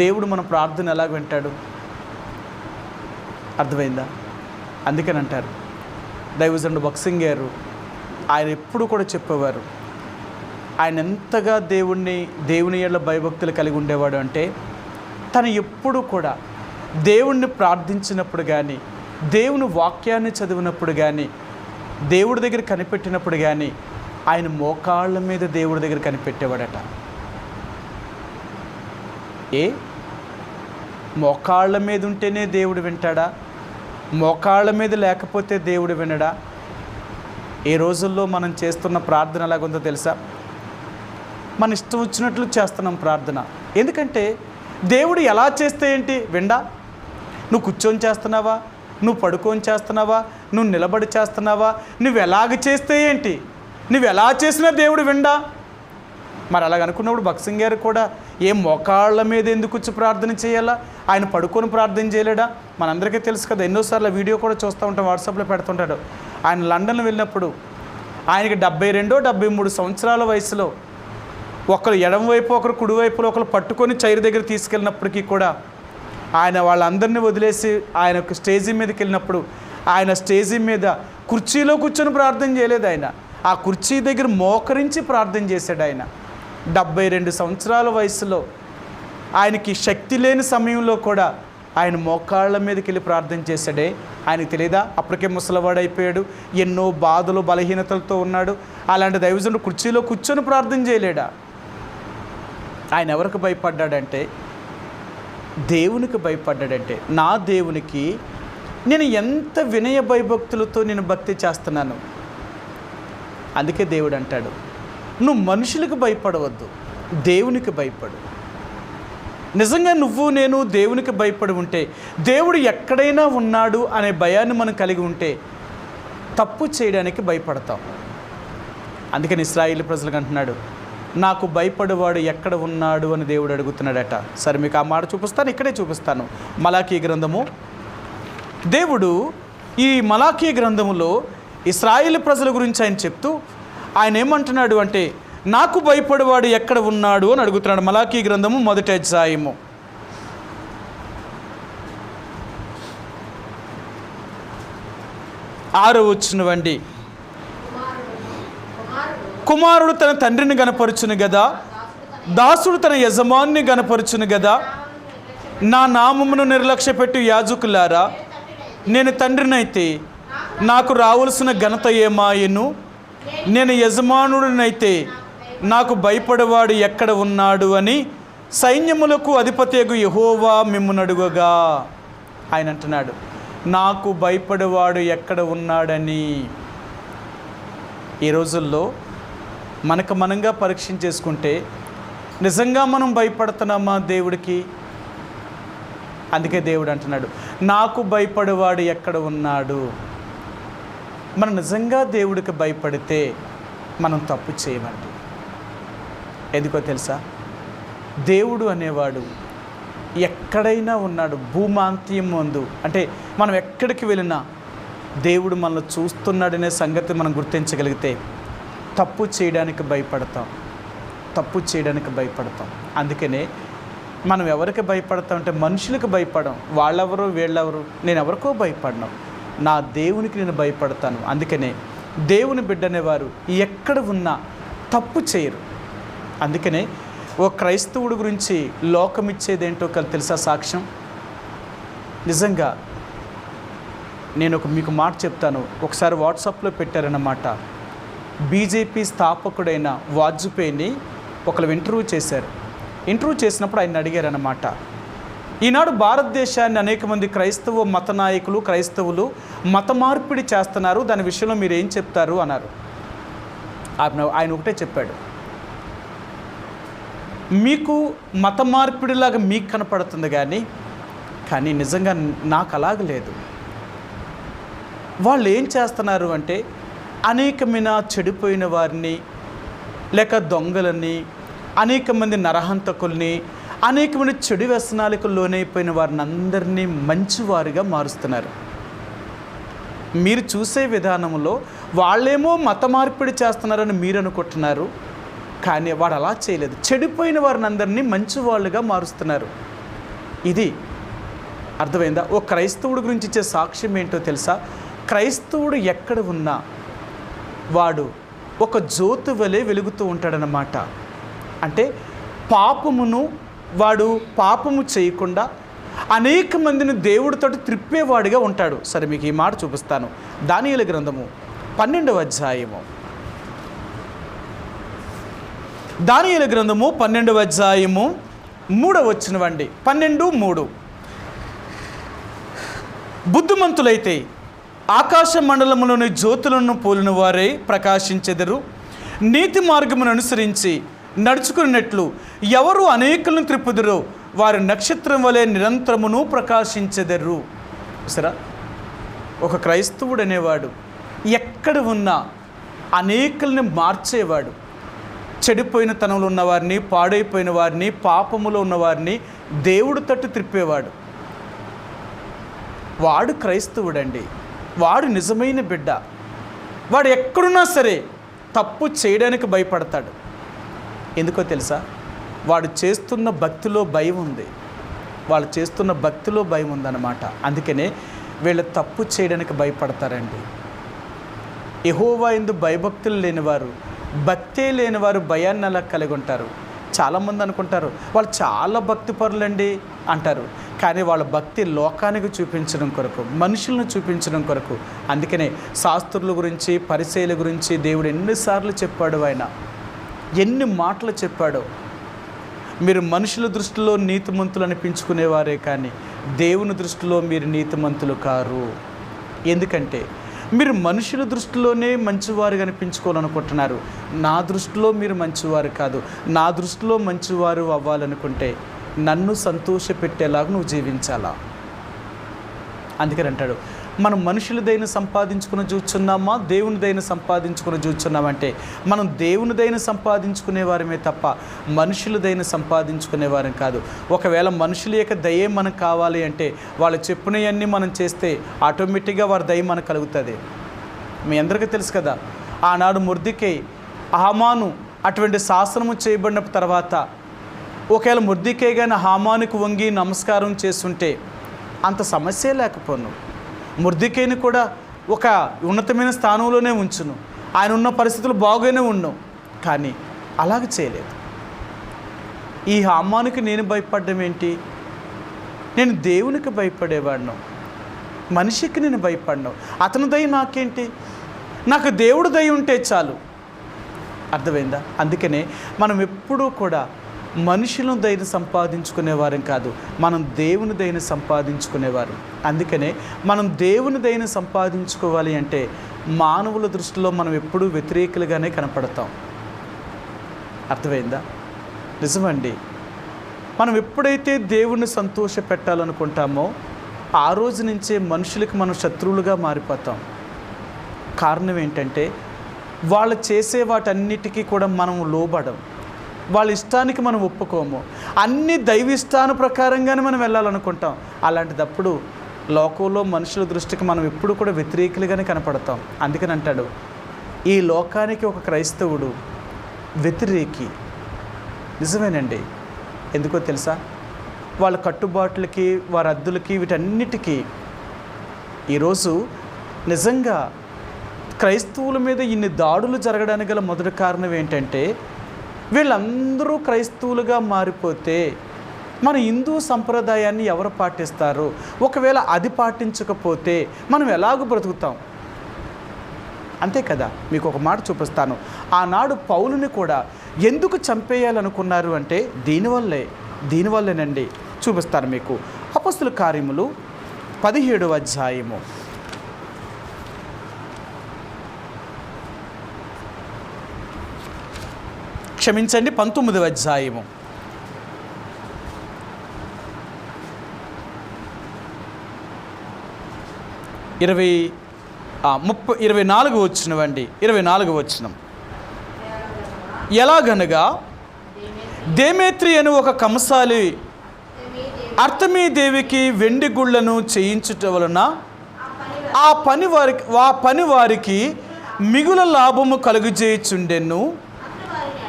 దేవుడు మన ప్రార్థన ఎలా వింటాడు? అర్థమైందా? అందుకని అంటారు దైవజనుడు భక్సింగ్ గారు, ఆయన ఎప్పుడు కూడా చెప్పేవారు, ఆయన ఎంతగా దేవుని యేళ్ళ భయభక్తులు కలిగి ఉండేవాడు అంటే, తను ఎప్పుడు కూడా దేవుణ్ణి ప్రార్థించినప్పుడు కానీ, దేవుని వాక్యాన్ని చదివినప్పుడు కానీ, దేవుడి దగ్గర కనిపెట్టినప్పుడు కానీ ఆయన మోకాళ్ళ మీద దేవుడి దగ్గర కనిపెట్టేవాడట. మోకాళ్ళ మీద ఉంటేనే దేవుడు వింటాడా? మోకాళ్ళ మీద లేకపోతే దేవుడు వినడా? ఈ రోజుల్లో మనం చేస్తున్న ప్రార్థన ఎలాగుందో తెలుసా? మన ఇష్టం వచ్చినట్లు చేస్తున్నాం ప్రార్థన. ఎందుకంటే దేవుడు ఎలా చేస్తే ఏంటి? విండా? నువ్వు కూర్చొని చేస్తున్నావా? నువ్వు పడుకొని చేస్తున్నావా? నువ్వు నిలబడి చేస్తున్నావా? నువ్వు ఎలాగ చేస్తే ఏంటి? నువ్వు ఎలా చేసినా దేవుడు విండా? మరి అలాగ అనుకున్నప్పుడు భక్సింగ్ గారు కూడా ఏం మోకాళ్ళ మీద ఎందుకు వచ్చి ప్రార్థన చేయాలా? ఆయన పడుకొని ప్రార్థన చేయలేడా? మనందరికీ తెలుసు కదా, ఎన్నోసార్లు వీడియో కూడా చూస్తూ ఉంటాం, వాట్సాప్లో పెడుతుంటాడు. ఆయన లండన్ వెళ్ళినప్పుడు ఆయనకి 72-73 సంవత్సరాల వయసులో ఒకరు ఎడమవైపు ఒకరు కుడివైపులో ఒకరు పట్టుకొని చైర్ దగ్గర తీసుకెళ్ళినప్పటికీ కూడా ఆయన వాళ్ళందరినీ వదిలేసి ఆయన స్టేజీ మీదకి వెళ్ళినప్పుడు ఆయన స్టేజీ మీద కుర్చీలో కూర్చొని ప్రార్థన చేయలేదు. ఆయన ఆ కుర్చీ దగ్గర మోకరించి ప్రార్థన చేశాడు. ఆయన 72 సంవత్సరాల వయసులో ఆయనకి శక్తి లేని సమయంలో కూడా ఆయన మోకాళ్ళ మీదకి వెళ్ళి ప్రార్థన చేశాడే. ఆయనకు తెలియదా? అప్పటికే ముసలివాడైపోయాడు, ఎన్నో బాధలు బలహీనతలతో ఉన్నాడు. అలాంటి దైవజనుడు కుర్చీలో కూర్చొని ప్రార్థన చేయలేడా? ఆయన ఎవరికి భయపడ్డాడంటే దేవునికి భయపడ్డాడంటే, నా దేవునికి నేను ఎంత వినయ భయభక్తులతో నేను భక్తి చేస్తున్నాను. అందుకే దేవుడు అంటాడు, నువ్వు మనుషులకు భయపడవద్దు, దేవునికి భయపడు. నిజంగా నువ్వు నేను దేవునికి భయపడి ఉంటే, దేవుడు ఎక్కడైనా ఉన్నాడు అనే భయాన్ని మనం కలిగి ఉంటే తప్పు చేయడానికి భయపడతాం. అందుకని ఇశ్రాయేలు ప్రజలకు అంటున్నాడు, నాకు భయపడేవాడు ఎక్కడ ఉన్నాడు అని దేవుడు అడుగుతున్నాడట. సరే, మీకు ఆ మాట చూపిస్తాను, ఇక్కడే చూపిస్తాను. మలాకీ గ్రంథము. దేవుడు ఈ మలాకీ గ్రంథములో ఇశ్రాయేలు ప్రజల గురించి ఆయన చెప్తూ ఆయన ఏమంటున్నాడు అంటే, నాకు భయపడేవాడు ఎక్కడ ఉన్నాడు అని అడుగుతున్నాడు. మలాకీ గ్రంథము 1వ అధ్యాయము 6వ వచనం. కుమారుడు తన తండ్రిని గనపరుచును గదా, దాసుడు తన యజమాని గనపరుచును గదా. నా నామమును నిర్లక్ష్యపెట్టు యాజకులారా, నేను తండ్రినైతే నాకు రావలసిన ఘనత ఏమాయను? నేను యజమానుడినైతే నాకు భయపడేవాడు ఎక్కడ ఉన్నాడు అని సైన్యములకు అధిపతియగు యెహోవా మిమ్మును అడుగగా. ఆయన అంటున్నాడు, నాకు భయపడేవాడు ఎక్కడ ఉన్నాడని. ఈ రోజుల్లో మనకు మనంగా పరీక్షించేసుకుంటే నిజంగా మనం భయపడుతున్నామా దేవుడికి? అందుకే దేవుడు అంటున్నాడు, నాకు భయపడేవాడు ఎక్కడ ఉన్నాడు. మనం నిజంగా దేవుడికి భయపడితే మనం తప్పు చేయమండి. ఎందుకో తెలుసా? దేవుడు అనేవాడు ఎక్కడైనా ఉన్నాడు. భూమాంత్యం ముందు అంటే మనం ఎక్కడికి వెళ్ళినా దేవుడు మనల్ని చూస్తున్నాడనే సంగతి మనం గుర్తించగలిగితే తప్పు చేయడానికి భయపడతాం, తప్పు చేయడానికి భయపడతాం. అందుకనే మనం ఎవరికి భయపడతాం అంటే మనుషులకు భయపడం. వాళ్ళెవరు వీళ్ళెవరు, నేను ఎవరికో భయపడను, నా దేవునికి నేను భయపడతాను. అందుకనే దేవుని బిడ్డనేవారు ఎక్కడ ఉన్నా తప్పు చేయరు. అందుకనే ఓ క్రైస్తవుడి గురించి లోకం ఇచ్చేదేంటో తెలుసా? సాక్ష్యం. నిజంగా నేను మీకు మాట చెప్తాను. ఒకసారి వాట్సాప్లో పెట్టారన్నమాట. బీజేపీ స్థాపకుడైన వాజ్పేయిని ఒకరు ఇంటర్వ్యూ చేశారు. ఇంటర్వ్యూ చేసినప్పుడు ఆయన అడిగారన్నమాట, ఈనాడు భారతదేశాన్ని అనేక మంది క్రైస్తవ మత నాయకులు, క్రైస్తవులు మత మార్పిడి చేస్తున్నారు, దాని విషయంలో మీరు ఏం చెప్తారు అన్నారు. ఆయన ఒకటే చెప్పాడు, మీకు మత మార్పిడిలాగా మీకు కనపడుతుంది కానీ నిజంగా నాకు అలాగలేదు. వాళ్ళు ఏం చేస్తున్నారు అంటే అనేకమైన చెడిపోయిన వారిని, లేక దొంగలని, అనేక మంది నరహంతకుల్ని, అనేక మంది చెడు వ్యసనాలకు లోనైపోయిన వారిని అందరినీ మంచివారిగా మారుస్తున్నారు. మీరు చూసే విధానంలో వాళ్ళేమో మత మార్పిడి చేస్తున్నారని మీరు అనుకుంటున్నారు, కానీ వాడు అలా చేయలేదు. చెడిపోయిన వారిని అందరినీ మంచి వాళ్ళుగా మారుస్తున్నారు. ఇది అర్థమైందా? ఓ క్రైస్తవుడి గురించి ఇచ్చే సాక్ష్యం ఏంటో తెలుసా? క్రైస్తవుడు ఎక్కడ ఉన్నా వాడు ఒక జ్యోతి వలె వెలుగుతూ ఉంటాడనమాట. అంటే పాపము చేయకుండా అనేక మందిని దేవుడితోటి త్రిప్పేవాడిగా ఉంటాడు. సరే, మీకు ఈ మాట చూపిస్తాను. దానియేలు గ్రంథము 12వ అధ్యాయము. దానియేలు గ్రంథము 12వ అధ్యాయము 3వ వచనం అండి. 12:3. బుద్ధిమంతులైతే ఆకాశ మండలములోని జ్యోతులను పోలిన వారే ప్రకాశించెదరు. నీతి మార్గమును అనుసరించి నడుచుకున్నట్లు ఎవరు అనేకులను త్రిప్పుదురో వారి నక్షత్రం వలె నిరంతరమును ప్రకాశించెదరు. సరే, ఒక క్రైస్తవుడు అనేవాడు ఎక్కడ ఉన్నా అనేకుల్ని మార్చేవాడు. చెడిపోయిన తనంలో ఉన్నవారిని, పాడైపోయిన వారిని, పాపములో ఉన్నవారిని దేవుడు తట్టు త్రిప్పేవాడు. వాడు క్రైస్తవుడండి. వాడు నిజమైన బిడ్డ. వాడు ఎక్కడున్నా సరే తప్పు చేయడానికి భయపడతాడు. ఎందుకో తెలుసా? వాడు చేస్తున్న భక్తిలో భయం ఉంది. వాళ్ళు చేస్తున్న భక్తిలో భయం ఉందన్నమాట. అందుకనే వీళ్ళు తప్పు చేయడానికి భయపడతారండి. యెహోవా యందు భయభక్తులు లేనివారు, భక్తే లేనివారు భయాన్ని అలా కలిగి ఉంటారు. చాలామంది అనుకుంటారు వాళ్ళు చాలా భక్తి పరులండి అంటారు. కానీ వాళ్ళ భక్తి లోకానికి చూపించడం కొరకు, మనుషులను చూపించడం కొరకు. అందుకనే శాస్త్రుల గురించి, పరిసయ్యుల గురించి దేవుడు ఎన్నిసార్లు చెప్పాడు, ఆయన ఎన్ని మాటలు చెప్పాడో. మీరు మనుషుల దృష్టిలో నీతిమంతులు అనిపించుకునేవారే కానీ దేవుని దృష్టిలో మీరు నీతిమంతులు కారు. ఎందుకంటే మీరు మనుషుల దృష్టిలోనే మంచివారు కనిపించుకోవాలనుకుంటున్నారు. నా దృష్టిలో మీరు మంచివారు కాదు. నా దృష్టిలో మంచివారు అవ్వాలనుకుంటే నన్ను సంతోషపెట్టేలాగా నువ్వు జీవించాలా. అందుకని అంటాడు, మనం మనుషులదైన సంపాదించుకుని చూస్తున్నామా, దేవునిదైన సంపాదించుకుని చూస్తున్నామంటే మనం దేవునిదైన సంపాదించుకునేవారమే తప్ప మనుషులదైన సంపాదించుకునేవారం కాదు. ఒకవేళ మనుషుల యొక్క దయే మనకు కావాలి అంటే వాళ్ళు చెప్పినవన్నీ మనం చేస్తే ఆటోమేటిక్గా వారి దయ మనకు కలుగుతుంది. మీ అందరికీ తెలుసు కదా, ఆనాడు మొర్దెకై హామాను అటువంటి శాసనము చేయబడిన తర్వాత ఒకవేళ మొర్దెకై కానీ హామానుకు వంగి నమస్కారం చేస్తుంటే అంత సమస్య లేకపోను. మొర్దెకైని కూడా ఒక ఉన్నతమైన స్థానంలోనే ఉంచును, ఆయన ఉన్న పరిస్థితులు బాగానే ఉన్నాం. కానీ అలాగ చేయలేదు. ఈ హామానుకి నేను భయపడ్డం ఏంటి? నేను దేవునికి భయపడేవాడిను, మనిషికి నేను భయపడ్డాను. అతని దయ నాకేంటి? నాకు దేవుడు దయ ఉంటే చాలు. అర్థమైందా? అందుకనే మనం ఎప్పుడూ కూడా మనుషులను దయను సంపాదించుకునేవారం కాదు, మనం దేవుని దయను సంపాదించుకునేవారు. అందుకనే మనం దేవుని దయను సంపాదించుకోవాలి అంటే మానవుల దృష్టిలో మనం ఎప్పుడూ వ్యతిరేకులుగానే కనపడతాం. అర్థమైందా? నిజమండి. మనం ఎప్పుడైతే దేవుణ్ణి సంతోష పెట్టాలనుకుంటామో ఆ రోజు నుంచే మనుషులకి మనం శత్రువులుగా మారిపోతాం. కారణం ఏంటంటే వాళ్ళు చేసే వాటన్నిటికీ కూడా మనం లోబడం, వాళ్ళ ఇష్టానికి మనం ఒప్పుకోము, అన్ని దైవిష్టాను ప్రకారంగానే మనం వెళ్ళాలనుకుంటాం. అలాంటిదప్పుడు లోకంలో మనుషుల దృష్టికి మనం ఎప్పుడు కూడా వ్యతిరేకులుగానే కనపడతాం. అందుకని అంటాడు, ఈ లోకానికి ఒక క్రైస్తవుడు వ్యతిరేకి. నిజమేనండి. ఎందుకో తెలుసా? వాళ్ళ కట్టుబాట్లకి, వారి అద్దులకి, వీటన్నిటికీ ఈరోజు నిజంగా క్రైస్తవుల మీద ఇన్ని దాడులు జరగడానికి గల మొదటి కారణం ఏంటంటే వీళ్ళందరూ క్రైస్తవులుగా మారిపోతే మన హిందూ సంప్రదాయాన్ని ఎవరు పాటిస్తారు? ఒకవేళ అది పాటించకపోతే మనం ఎలాగో బ్రతుకుతాం? అంతే కదా. మీకు ఒక మాట చూపిస్తాను. ఆనాడు పౌలుని కూడా ఎందుకు చంపేయాలనుకున్నారు అంటే దీనివల్లేనండి. చూపిస్తాను మీకు. అపొస్తలుల కార్యములు 17వ అధ్యాయము. క్షమించండి, 19వ అధ్యాయము. 24 వచ్చినవండి. 24 వచనం. ఎలాగనగా దేమేత్రి అని ఒక కంసాలి అర్తమీ దేవికి వెండి గుళ్ళను చేయించుట వలన ఆ పని వారికి మిగుల లాభము కలుగజేయుచుండెను.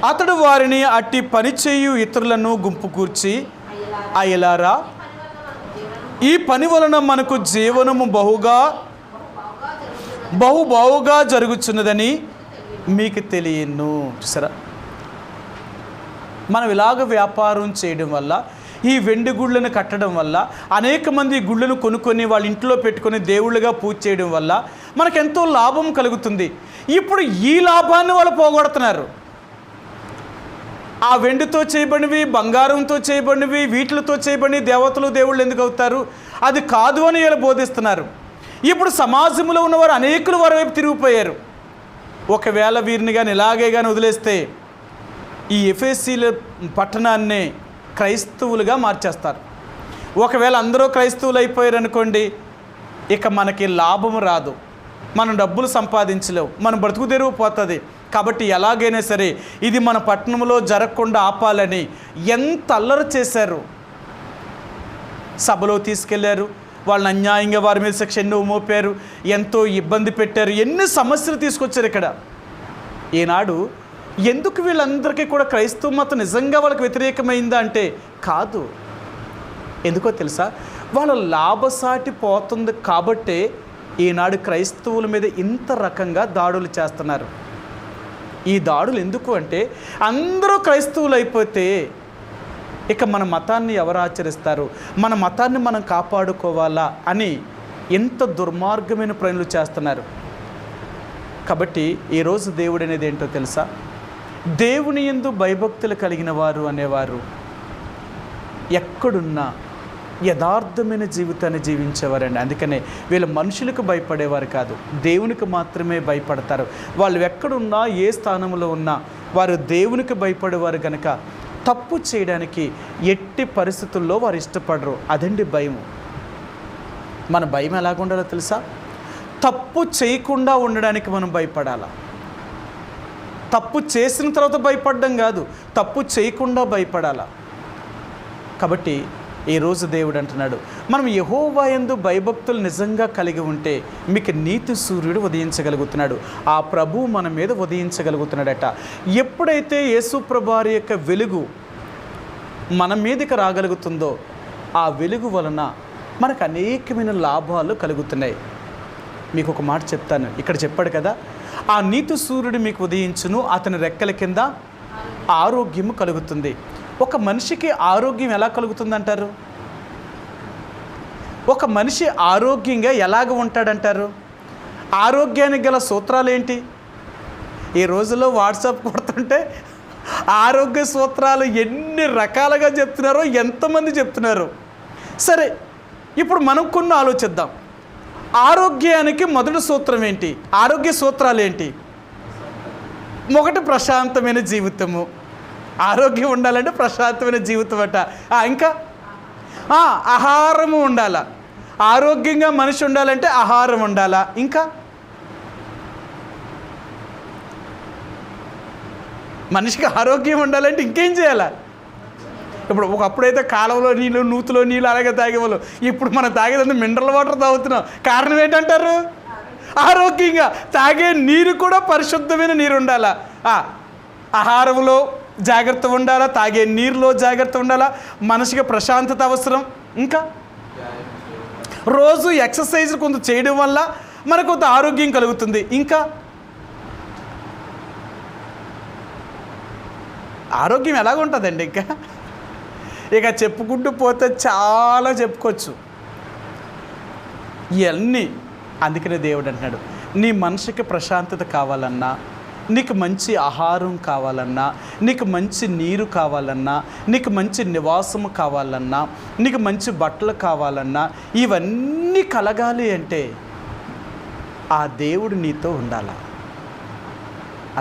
అతడు వారిని అట్టి పనిచేయు ఇతరులను గుంపు కూర్చి, అయ్యలారా, ఈ పని వలన మనకు జీవనము బహుబావుగా జరుగుతున్నదని మీకు తెలియను. చూసారా, మనం ఇలాగ వ్యాపారం చేయడం వల్ల, ఈ వెండి గుళ్ళను కట్టడం వల్ల, అనేక మంది గుళ్ళను కొనుక్కొని వాళ్ళ ఇంట్లో పెట్టుకొని దేవుళ్ళుగా పూజ చేయడం వల్ల మనకెంతో లాభం కలుగుతుంది. ఇప్పుడు ఈ లాభాన్ని వాళ్ళు పోగొడుతున్నారు. ఆ వెండితో చేయబడినవి, బంగారంతో చేయబడినవి, వీటిలతో చేయబడి దేవతలు దేవుళ్ళు ఎందుకు అవుతారు? అది కాదు అని వీళ్ళు బోధిస్తున్నారు. ఇప్పుడు సమాజంలో ఉన్నవారు అనేకులు వారి వైపు తిరిగిపోయారు. ఒకవేళ వీరిని కానీ ఇలాగే కానీ వదిలేస్తే ఈ ఎఫెసీల పట్టణాన్ని క్రైస్తవులుగా మార్చేస్తారు. ఒకవేళ అందరూ క్రైస్తవులు అయిపోయారు అనుకోండి, ఇక మనకి లాభం రాదు, మనం డబ్బులు సంపాదించలేవు, మన బ్రతుకు తెరువు పోతుంది. కాబట్టి ఎలాగైనా సరే ఇది మన పట్టణంలో జరగకుండా ఆపాలని ఎంత అల్లరి చేశారు. సభలో తీసుకెళ్లారు, వాళ్ళని అన్యాయంగా వారి మీద శిక్ష ఎన్నో మోపారు, ఎంతో ఇబ్బంది పెట్టారు, ఎన్ని సమస్యలు తీసుకొచ్చారు ఇక్కడ. ఈనాడు ఎందుకు వీళ్ళందరికీ కూడా క్రైస్తవ మతం నిజంగా వాళ్ళకి వ్యతిరేకమైందా అంటే కాదు. ఎందుకో తెలుసా, వాళ్ళ లాభసాటి పోతుంది కాబట్టే ఈనాడు క్రైస్తవుల మీద ఇంత రకంగా దాడులు చేస్తున్నారు. ఈ దాడులు ఎందుకు అంటే అందరూ క్రైస్తవులు అయిపోతే ఇక మన మతాన్ని ఎవరు ఆచరిస్తారు, మన మతాన్ని మనం కాపాడుకోవాలా అని ఎంత దుర్మార్గమైన పనులు చేస్తున్నారు. కాబట్టి ఈరోజు దేవుడు అనేది ఏంటో తెలుసా, దేవుని యందు భయభక్తులు కలిగిన వారు అనేవారు ఎక్కడున్నా యథార్థమైన జీవితాన్ని జీవించేవారండి. అందుకనే వీళ్ళు మనుషులకు భయపడేవారు కాదు, దేవునికి మాత్రమే భయపడతారు. వాళ్ళు ఎక్కడున్నా ఏ స్థానంలో ఉన్నా వారు దేవునికి భయపడేవారు కనుక తప్పు చేయడానికి ఎట్టి పరిస్థితుల్లో వారు ఇష్టపడరు. అదండి భయం. మన భయం ఎలాగుండాలో తెలుసా, తప్పు చేయకుండా ఉండడానికి మనం భయపడాలా. తప్పు చేసిన తర్వాత భయపడడం కాదు, తప్పు చేయకుండా భయపడాలా. కాబట్టి ఈరోజు దేవుడు అంటున్నాడు, మనం యెహోవా యందు భయభక్తులు నిజంగా కలిగి ఉంటే మీకు నీతి సూర్యుడు ఉదయించగలుగుతున్నాడు. ఆ ప్రభువు మన మీద ఉదయించగలుగుతున్నాడట. ఎప్పుడైతే యేసు ప్రభువారి యొక్క వెలుగు మన మీదకి రాగలుగుతుందో ఆ వెలుగు వలన మనకు అనేకమైన లాభాలు కలుగుతున్నాయి. మీకు ఒక మాట చెప్తాను, ఇక్కడ చెప్పాడు కదా, ఆ నీతి సూర్యుడు మీకు ఉదయించును, అతని రెక్కల కింద ఆరోగ్యము కలుగుతుంది. ఒక మనిషికి ఆరోగ్యం ఎలా కలుగుతుందంటారు? ఒక మనిషి ఆరోగ్యంగా ఎలాగ ఉంటాడంటారు? ఆరోగ్యానికి గల సూత్రాలు ఏంటి? ఈ రోజుల్లో వాట్సాప్ కొడుతుంటే ఆరోగ్య సూత్రాలు ఎన్ని రకాలుగా చెప్తున్నారో, ఎంతమంది చెప్తున్నారు. సరే, ఇప్పుడు మనం కొన్ని ఆలోచిద్దాం. ఆరోగ్యానికి మొదటి సూత్రం ఏంటి? ఆరోగ్య సూత్రాలు ఏంటి? ఒకటి ప్రశాంతమైన జీవితము. ఆరోగ్యం ఉండాలంటే ప్రశాంతమైన జీవితం అట. ఇంకా ఆహారము ఉండాలా. ఆరోగ్యంగా మనిషి ఉండాలంటే ఆహారం ఉండాలా. ఇంకా మనిషికి ఆరోగ్యం ఉండాలంటే ఇంకేం చేయాలా? ఇప్పుడు ఒకప్పుడైతే కాలువలో నీళ్ళు, నూతులో నీళ్ళు అలాగే తాగేవాళ్ళు. ఇప్పుడు మనం తాగేదంతా మినరల్ వాటర్ తాగుతున్నాం. కారణం ఏంటంటారు? ఆరోగ్యంగా తాగే నీరు కూడా పరిశుద్ధమైన నీరు ఉండాలా. ఆహారంలో జాగ్రత్త ఉండాలా, తాగే నీరులో జాగ్రత్త ఉండాలా, మనసుకి ప్రశాంతత అవసరం. ఇంకా రోజు ఎక్సర్సైజ్ కొంత చేయడం వల్ల మనకు కొంత ఆరోగ్యం కలుగుతుంది. ఇంకా ఆరోగ్యం ఎలాగుంటుందండి? ఇక చెప్పుకుంటూ పోతే చాలా చెప్పుకోవచ్చు ఇవన్నీ. అందుకనే దేవుడు అంటున్నాడు, నీ మనసుకి ప్రశాంతత కావాలన్నా, నీకు మంచి ఆహారం కావాలన్నా, నీకు మంచి నీరు కావాలన్నా, నీకు మంచి నివాసము కావాలన్నా, నీకు మంచి బట్టలు కావాలన్నా, ఇవన్నీ కలగాలి అంటే ఆ దేవుడు నీతో ఉండాలా.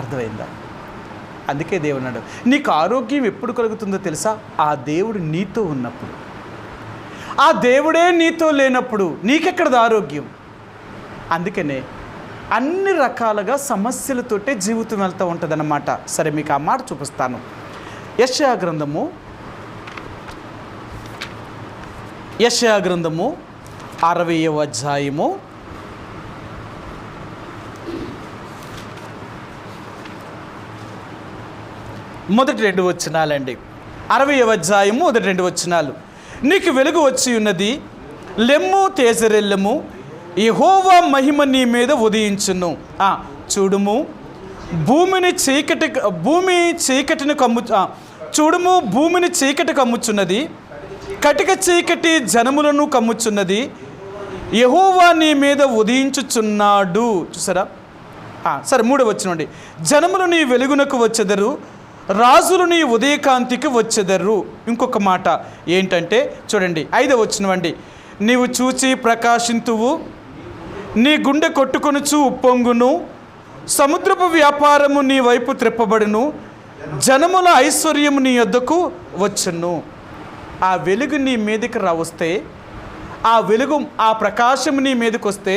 అర్థమైందా? అందుకే దేవుడు అన్నాడు, నీకు ఆరోగ్యం ఎప్పుడు కలుగుతుందో తెలుసా? ఆ దేవుడు నీతో ఉన్నప్పుడు. ఆ దేవుడే నీతో లేనప్పుడు నీకెక్కడది ఆరోగ్యం? అందుకనే అన్ని రకాలుగా సమస్యలతోటే జీవితం వెళ్తూ ఉంటుంది అన్నమాట. సరే, మీకు ఆ మాట చూపిస్తాను. యెషయా గ్రంథము 60వ అధ్యాయము 1-2 వచనాలండి. 60వ అధ్యాయము 1-2 వచనాలు. నీకు వెలుగు వచ్చి ఉన్నది, లెమ్ము తేజరెల్లెము, యెహోవా మహిమ నీ మీద ఉదయించును. చూడుము భూమిని చీకటిని కమ్ముచున్నది, కటిక చీకటి జనములను కమ్ముచున్నది, యెహోవా నీ మీద ఉదయించుచున్నాడు. చూసారా? సరే, 3వ వచనం. జనములు నీ వెలుగునకు వచ్చెదరు, రాజులు నీ ఉదయకాంతికి వచ్చెదరు. ఇంకొక మాట ఏంటంటే చూడండి, 5వ వచనం. నీవు చూచి ప్రకాశింతువు, నీ గుండె కొట్టుకొనుచు ఉప్పొంగును, సముద్రపు వ్యాపారము నీ వైపు త్రిప్పబడును, జనముల ఐశ్వర్యము నీ యొద్దకు వచ్చును. ఆ వెలుగు నీ మీదకి రావస్తే ఆ వెలుగు, ఆ ప్రకాశం నీ మీదకి వస్తే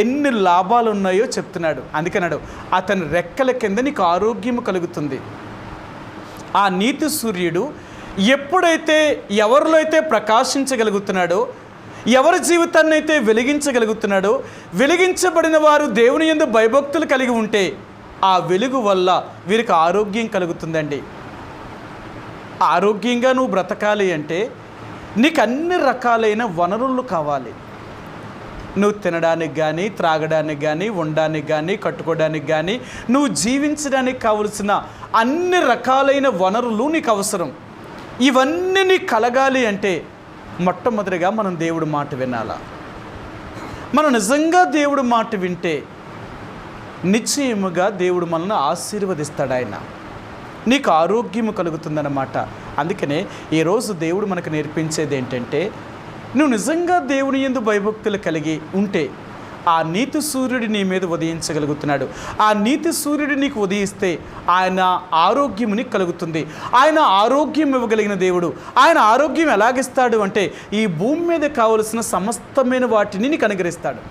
ఎన్ని లాభాలు ఉన్నాయో చెప్తున్నాడు. అందుకన్నాడు, అతని రెక్కల కింద నీకు ఆరోగ్యం కలుగుతుంది. ఆ నీతి సూర్యుడు ఎప్పుడైతే ఎవరిలో అయితే ప్రకాశించగలుగుతున్నాడో, ఎవరి జీవితాన్ని అయితే వెలిగించగలుగుతున్నాడో, వెలిగించబడిన వారు దేవుని యందు భయభక్తులు కలిగి ఉంటే ఆ వెలుగు వల్ల వీరికి ఆరోగ్యం కలుగుతుందండి. ఆరోగ్యంగా నువ్వు బ్రతకాలి అంటే నీకు అన్ని రకాలైన వనరులు కావాలి. నువ్వు తినడానికి కానీ, త్రాగడానికి కానీ, ఉండడానికి కానీ, కట్టుకోవడానికి కానీ, నువ్వు జీవించడానికి కావలసిన అన్ని రకాలైన వనరులు నీకు అవసరం. ఇవన్నీ నీకు కలగాలి అంటే మొట్టమొదటిగా మనం దేవుడి మాట వినాలా. మనం నిజంగా దేవుడి మాట వింటే నిశ్చయముగా దేవుడు మనల్ని ఆశీర్వదిస్తాడు. ఆయన నీకు ఆరోగ్యము కలుగుతుందన్నమాట. అందుకనే ఈరోజు దేవుడు మనకు నేర్పించేది ఏంటంటే, నువ్వు నిజంగా దేవుని యందు భయభక్తులు కలిగి ఉంటే ఆ నీతి సూర్యుడు నీ మీద ఉదయించగలుగుతున్నాడు. ఆ నీతి సూర్యుడు నీకు ఉదయిస్తే ఆయన ఆరోగ్యం నీకు కలుగుతుంది. ఆయన ఆరోగ్యం ఇవ్వగలిగిన దేవుడు. ఆయన ఆరోగ్యం ఎలాగిస్తాడు అంటే ఈ భూమి మీద కావలసిన సమస్తమైన వాటిని నీకు అనుగ్రహిస్తాడు.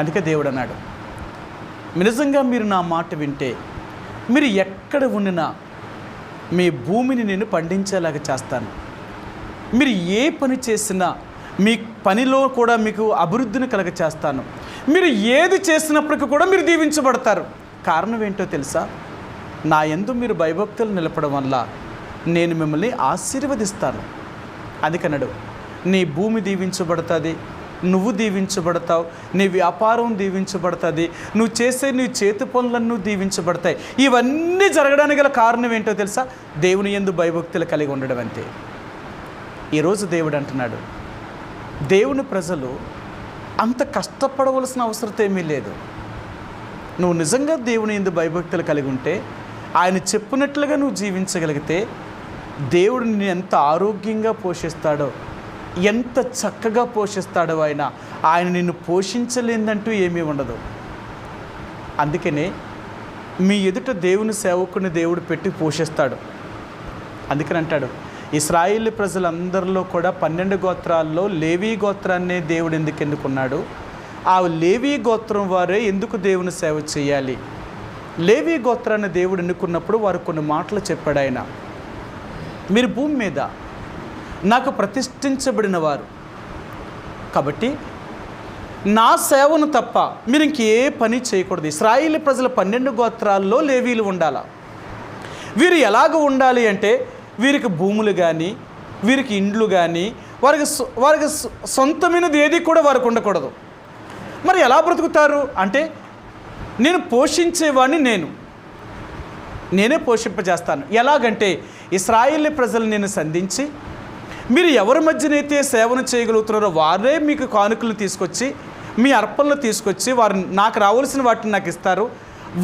అందుకే దేవుడు అన్నాడు, నిజంగా మీరు నా మాట వింటే మీరు ఎక్కడ ఉండినా మీ భూమిని నేను పండించేలాగా చేస్తాను. మీరు ఏ పని చేసినా మీ పనిలో కూడా మీకు అభివృద్ధిని కలగ చేస్తాను. మీరు ఏది చేసినప్పటికీ కూడా మీరు దీవించబడతారు. కారణం ఏంటో తెలుసా? నా యందు మీరు భయభక్తులు నిలపడం వల్ల నేను మిమ్మల్ని ఆశీర్వదిస్తాను. అందుకన్నాడు, నీ భూమి దీవించబడుతుంది, నువ్వు దీవించబడతావు, నీ వ్యాపారం దీవించబడుతుంది, నువ్వు చేసే నీ చేతి పనులన్నీ దీవించబడతాయి. ఇవన్నీ జరగడానికి గల కారణం ఏంటో తెలుసా? దేవుని యందు భయభక్తులు కలిగి ఉండడం అంతే. ఈరోజు దేవుడు అంటున్నాడు, దేవుని ప్రజలు అంత కష్టపడవలసిన అవసరం ఏమీ లేదు. నువ్వు నిజంగా దేవుని యందు భయభక్తులు కలిగి ఉంటే, ఆయన చెప్పినట్లుగా నువ్వు జీవించగలిగితే దేవుడు నిన్ను ఎంత ఆరోగ్యంగా పోషిస్తాడో, ఎంత చక్కగా పోషిస్తాడో. ఆయన నిన్ను పోషించలేదంటూ ఏమీ ఉండదు. అందుకనే మీ ఎదుట దేవుని సేవకుని దేవుడు పెట్టి పోషిస్తాడు. అందుకని అంటాడు, ఇశ్రాయేలు ప్రజలందరిలో కూడా 12 గోత్రాల్లో లేవీ గోత్రాన్నే దేవుడు ఎందుకు ఎన్నుకున్నాడు? ఆ లేవీ గోత్రం వారే ఎందుకు దేవుని సేవ చేయాలి? లేవీ గోత్రాన్ని దేవుడు ఎన్నుకున్నప్పుడు వారు కొన్ని మాటలు చెప్పాడు. ఆయన, మీరు భూమి మీద నాకు ప్రతిష్ఠించబడిన వారు కాబట్టి నా సేవను తప్ప మీరు ఇంకే పని చేయకూడదు. ఇశ్రాయేలు ప్రజల 12 గోత్రాల్లో లేవీలు ఉండాలా. వీరు ఎలాగ ఉండాలి అంటే, వీరికి భూములు కానీ, వీరికి ఇండ్లు కానీ, వారికి సొంతమైనది ఏది కూడా వారికి ఉండకూడదు. మరి ఎలా బ్రతుకుతారు అంటే, నేను పోషించేవాడిని, నేనే పోషింపజేస్తాను. ఎలాగంటే, ఇశ్రాయేలు ప్రజలు నేను సంధించి, మీరు ఎవరి మధ్యనైతే సేవను చేయగలుగుతున్నారో వారే మీకు కానుకలు తీసుకొచ్చి, మీ అర్పణలు తీసుకొచ్చి, వారు నాకు రావాల్సిన వాటిని నాకు ఇస్తారు.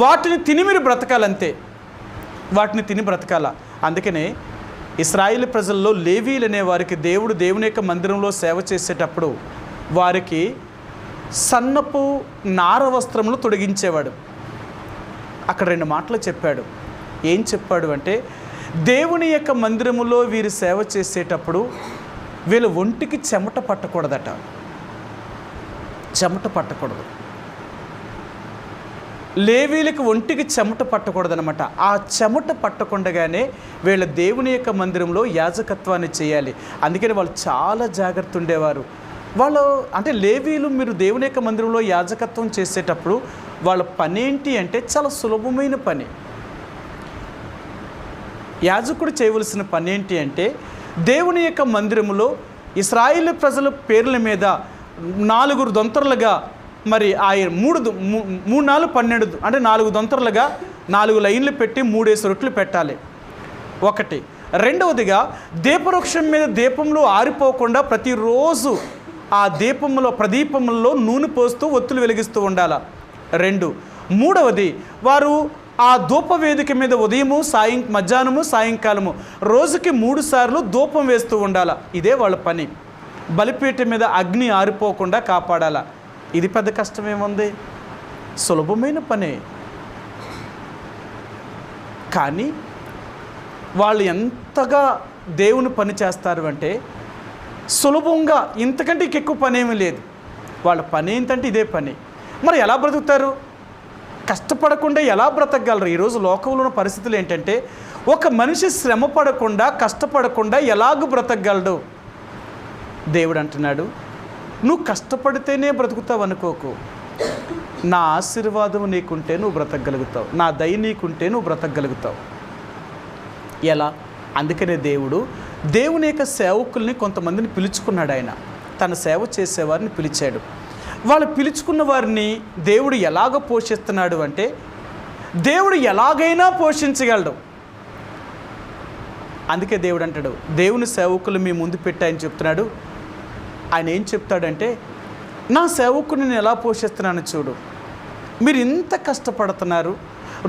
వాటిని తిని మీరు బ్రతకాలంతే, వాటిని తిని బ్రతకాల. అందుకనే ఇశ్రాయేలు ప్రజల్లో లేవీలు అనే వారికి దేవుడు దేవుని యొక్క మందిరంలో సేవ చేసేటప్పుడు వారికి సన్నపు నార వస్త్రములు తొడిగించేవాడు. అక్కడ 2 మాటలు చెప్పాడు. ఏం చెప్పాడు అంటే, దేవుని యొక్క మందిరములో వీరు సేవ చేసేటప్పుడు వీళ్ళ ఒంటికి చెమట పట్టకూడదట. చెమట పట్టకూడదు. లేవీలకు ఒంటికి చెమట పట్టకూడదనమాట. ఆ చెమట పట్టకుండగానే వీళ్ళ దేవుని యొక్క మందిరంలో యాజకత్వాన్ని చేయాలి. అందుకని వాళ్ళు చాలా జాగ్రత్త ఉండేవారు. వాళ్ళు అంటే లేవీలు మీరు దేవుని యొక్క మందిరంలో యాజకత్వం చేసేటప్పుడు వాళ్ళ పని ఏంటి అంటే చాలా సులభమైన పని. యాజకుడు చేయవలసిన పని ఏంటి అంటే, దేవుని యొక్క మందిరములో ఇశ్రాయేలు ప్రజల పేర్ల మీద 4 దొంతరలుగా, మరి ఆ 3 4 12 అంటే 4 దొంతరలుగా 4 లైన్లు పెట్టి 3 రొట్టెలు పెట్టాలి. ఒకటి. రెండవదిగా దీపవృక్షం మీద దీపంలో ఆరిపోకుండా ప్రతిరోజు ఆ ప్రదీపంలో నూనె పోస్తూ ఒత్తులు వెలిగిస్తూ ఉండాలి. 2. మూడవది, వారు ఆ ధూపవేదిక మీద ఉదయము మధ్యాహ్నము సాయంకాలము రోజుకి 3 సార్లు ధూపం వేస్తూ ఉండాలి. ఇదే వాళ్ళ పని. బలిపీఠం మీద అగ్ని ఆరిపోకుండా కాపాడాల. ఇది పెద్ద కష్టమేముంది, సులభమైన పనే. కానీ వాళ్ళు ఎంతగా దేవుని పని చేస్తారు అంటే, సులభంగా, ఇంతకంటే ఎక్కువ పని ఏమీ లేదు. వాళ్ళ పని ఏంటంటే ఇదే పని. మరి ఎలా బ్రతుకుతారు? కష్టపడకుండా ఎలా బ్రతకగలరు? ఈరోజు లోకంలో ఉన్న పరిస్థితులు ఏంటంటే ఒక మనిషి శ్రమ పడకుండా, కష్టపడకుండా ఎలాగ బ్రతకగలడు? దేవుడు అంటున్నాడు, నువ్వు కష్టపడితేనే బ్రతుకుతావు అనుకోకు. నా ఆశీర్వాదం నీకుంటే నువ్వు బ్రతకగలుగుతావు, నా దయ నీకుంటే నువ్వు బ్రతకగలుగుతావు. ఎలా? అందుకనే దేవుని యొక్క సేవకుల్ని కొంతమందిని పిలుచుకున్నాడు. ఆయన తన సేవ చేసేవారిని పిలిచాడు. వాళ్ళు పిలుచుకున్న వారిని దేవుడు ఎలాగ పోషిస్తున్నాడు అంటే, దేవుడు ఎలాగైనా పోషించగలడు. అందుకే దేవుడు అంటాడు, దేవుని సేవకులు మీ ముందు పెట్టి ఆయన చెప్తున్నాడు. ఆయన ఏం చెప్తాడంటే, నా సేవకుని నేను ఎలా పోషిస్తున్నాను చూడు. మీరు ఇంత కష్టపడుతున్నారు,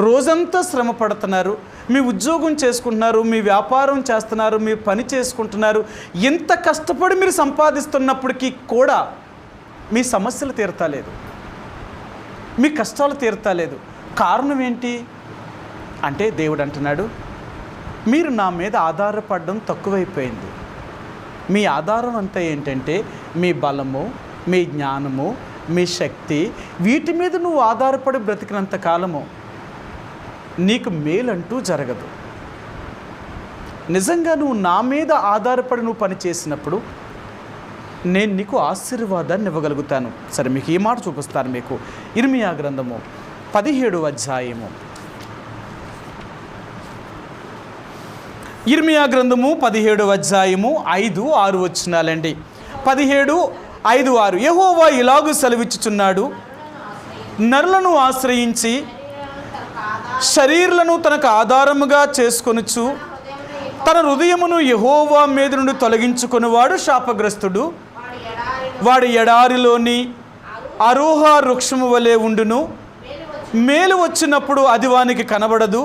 రోజంతా శ్రమ పడుతున్నారు, మీ ఉద్యోగం చేసుకుంటున్నారు, మీ వ్యాపారం చేస్తున్నారు, మీ పని చేసుకుంటున్నారు. ఇంత కష్టపడి మీరు సంపాదిస్తున్నప్పటికీ కూడా మీ సమస్యలు తీరతాలేదు, మీ కష్టాలు తీరతాలేదు. కారణం ఏంటి అంటే దేవుడు అంటున్నాడు, మీరు నా మీద ఆధారపడడం తక్కువైపోయింది. మీ ఆధారం అంతా ఏంటంటే మీ బలము, మీ జ్ఞానము, మీ శక్తి, వీటి మీద నువ్వు ఆధారపడి బ్రతికినంత కాలము నీకు మేలంటూ జరగదు. నిజంగా నువ్వు నా మీద ఆధారపడి నువ్వు పని చేసినప్పుడు నేను నీకు ఆశీర్వాదాన్ని ఇవ్వగలుగుతాను. సరే, మీకు ఈ మాట చూపిస్తాను. మీకు ఇర్మియా గ్రంథము 17వ అధ్యాయము, ఇర్మియా గ్రంథము 17వ అధ్యాయము 5-6 వచనాలండి. 17:5-6 యెహోవా ఇలాగు సెలవిచ్చుచున్నాడు, నరులను ఆశ్రయించి శరీరులను తనకు ఆధారముగా చేసుకొనుచు తన హృదయమును యెహోవా మీద నుండి తొలగించుకునివాడు శాపగ్రస్తుడు. వాడి ఎడారిలోని అరోహ వృక్షము వలె ఉండును. మేలు వచ్చినప్పుడు అది వానికి కనబడదు.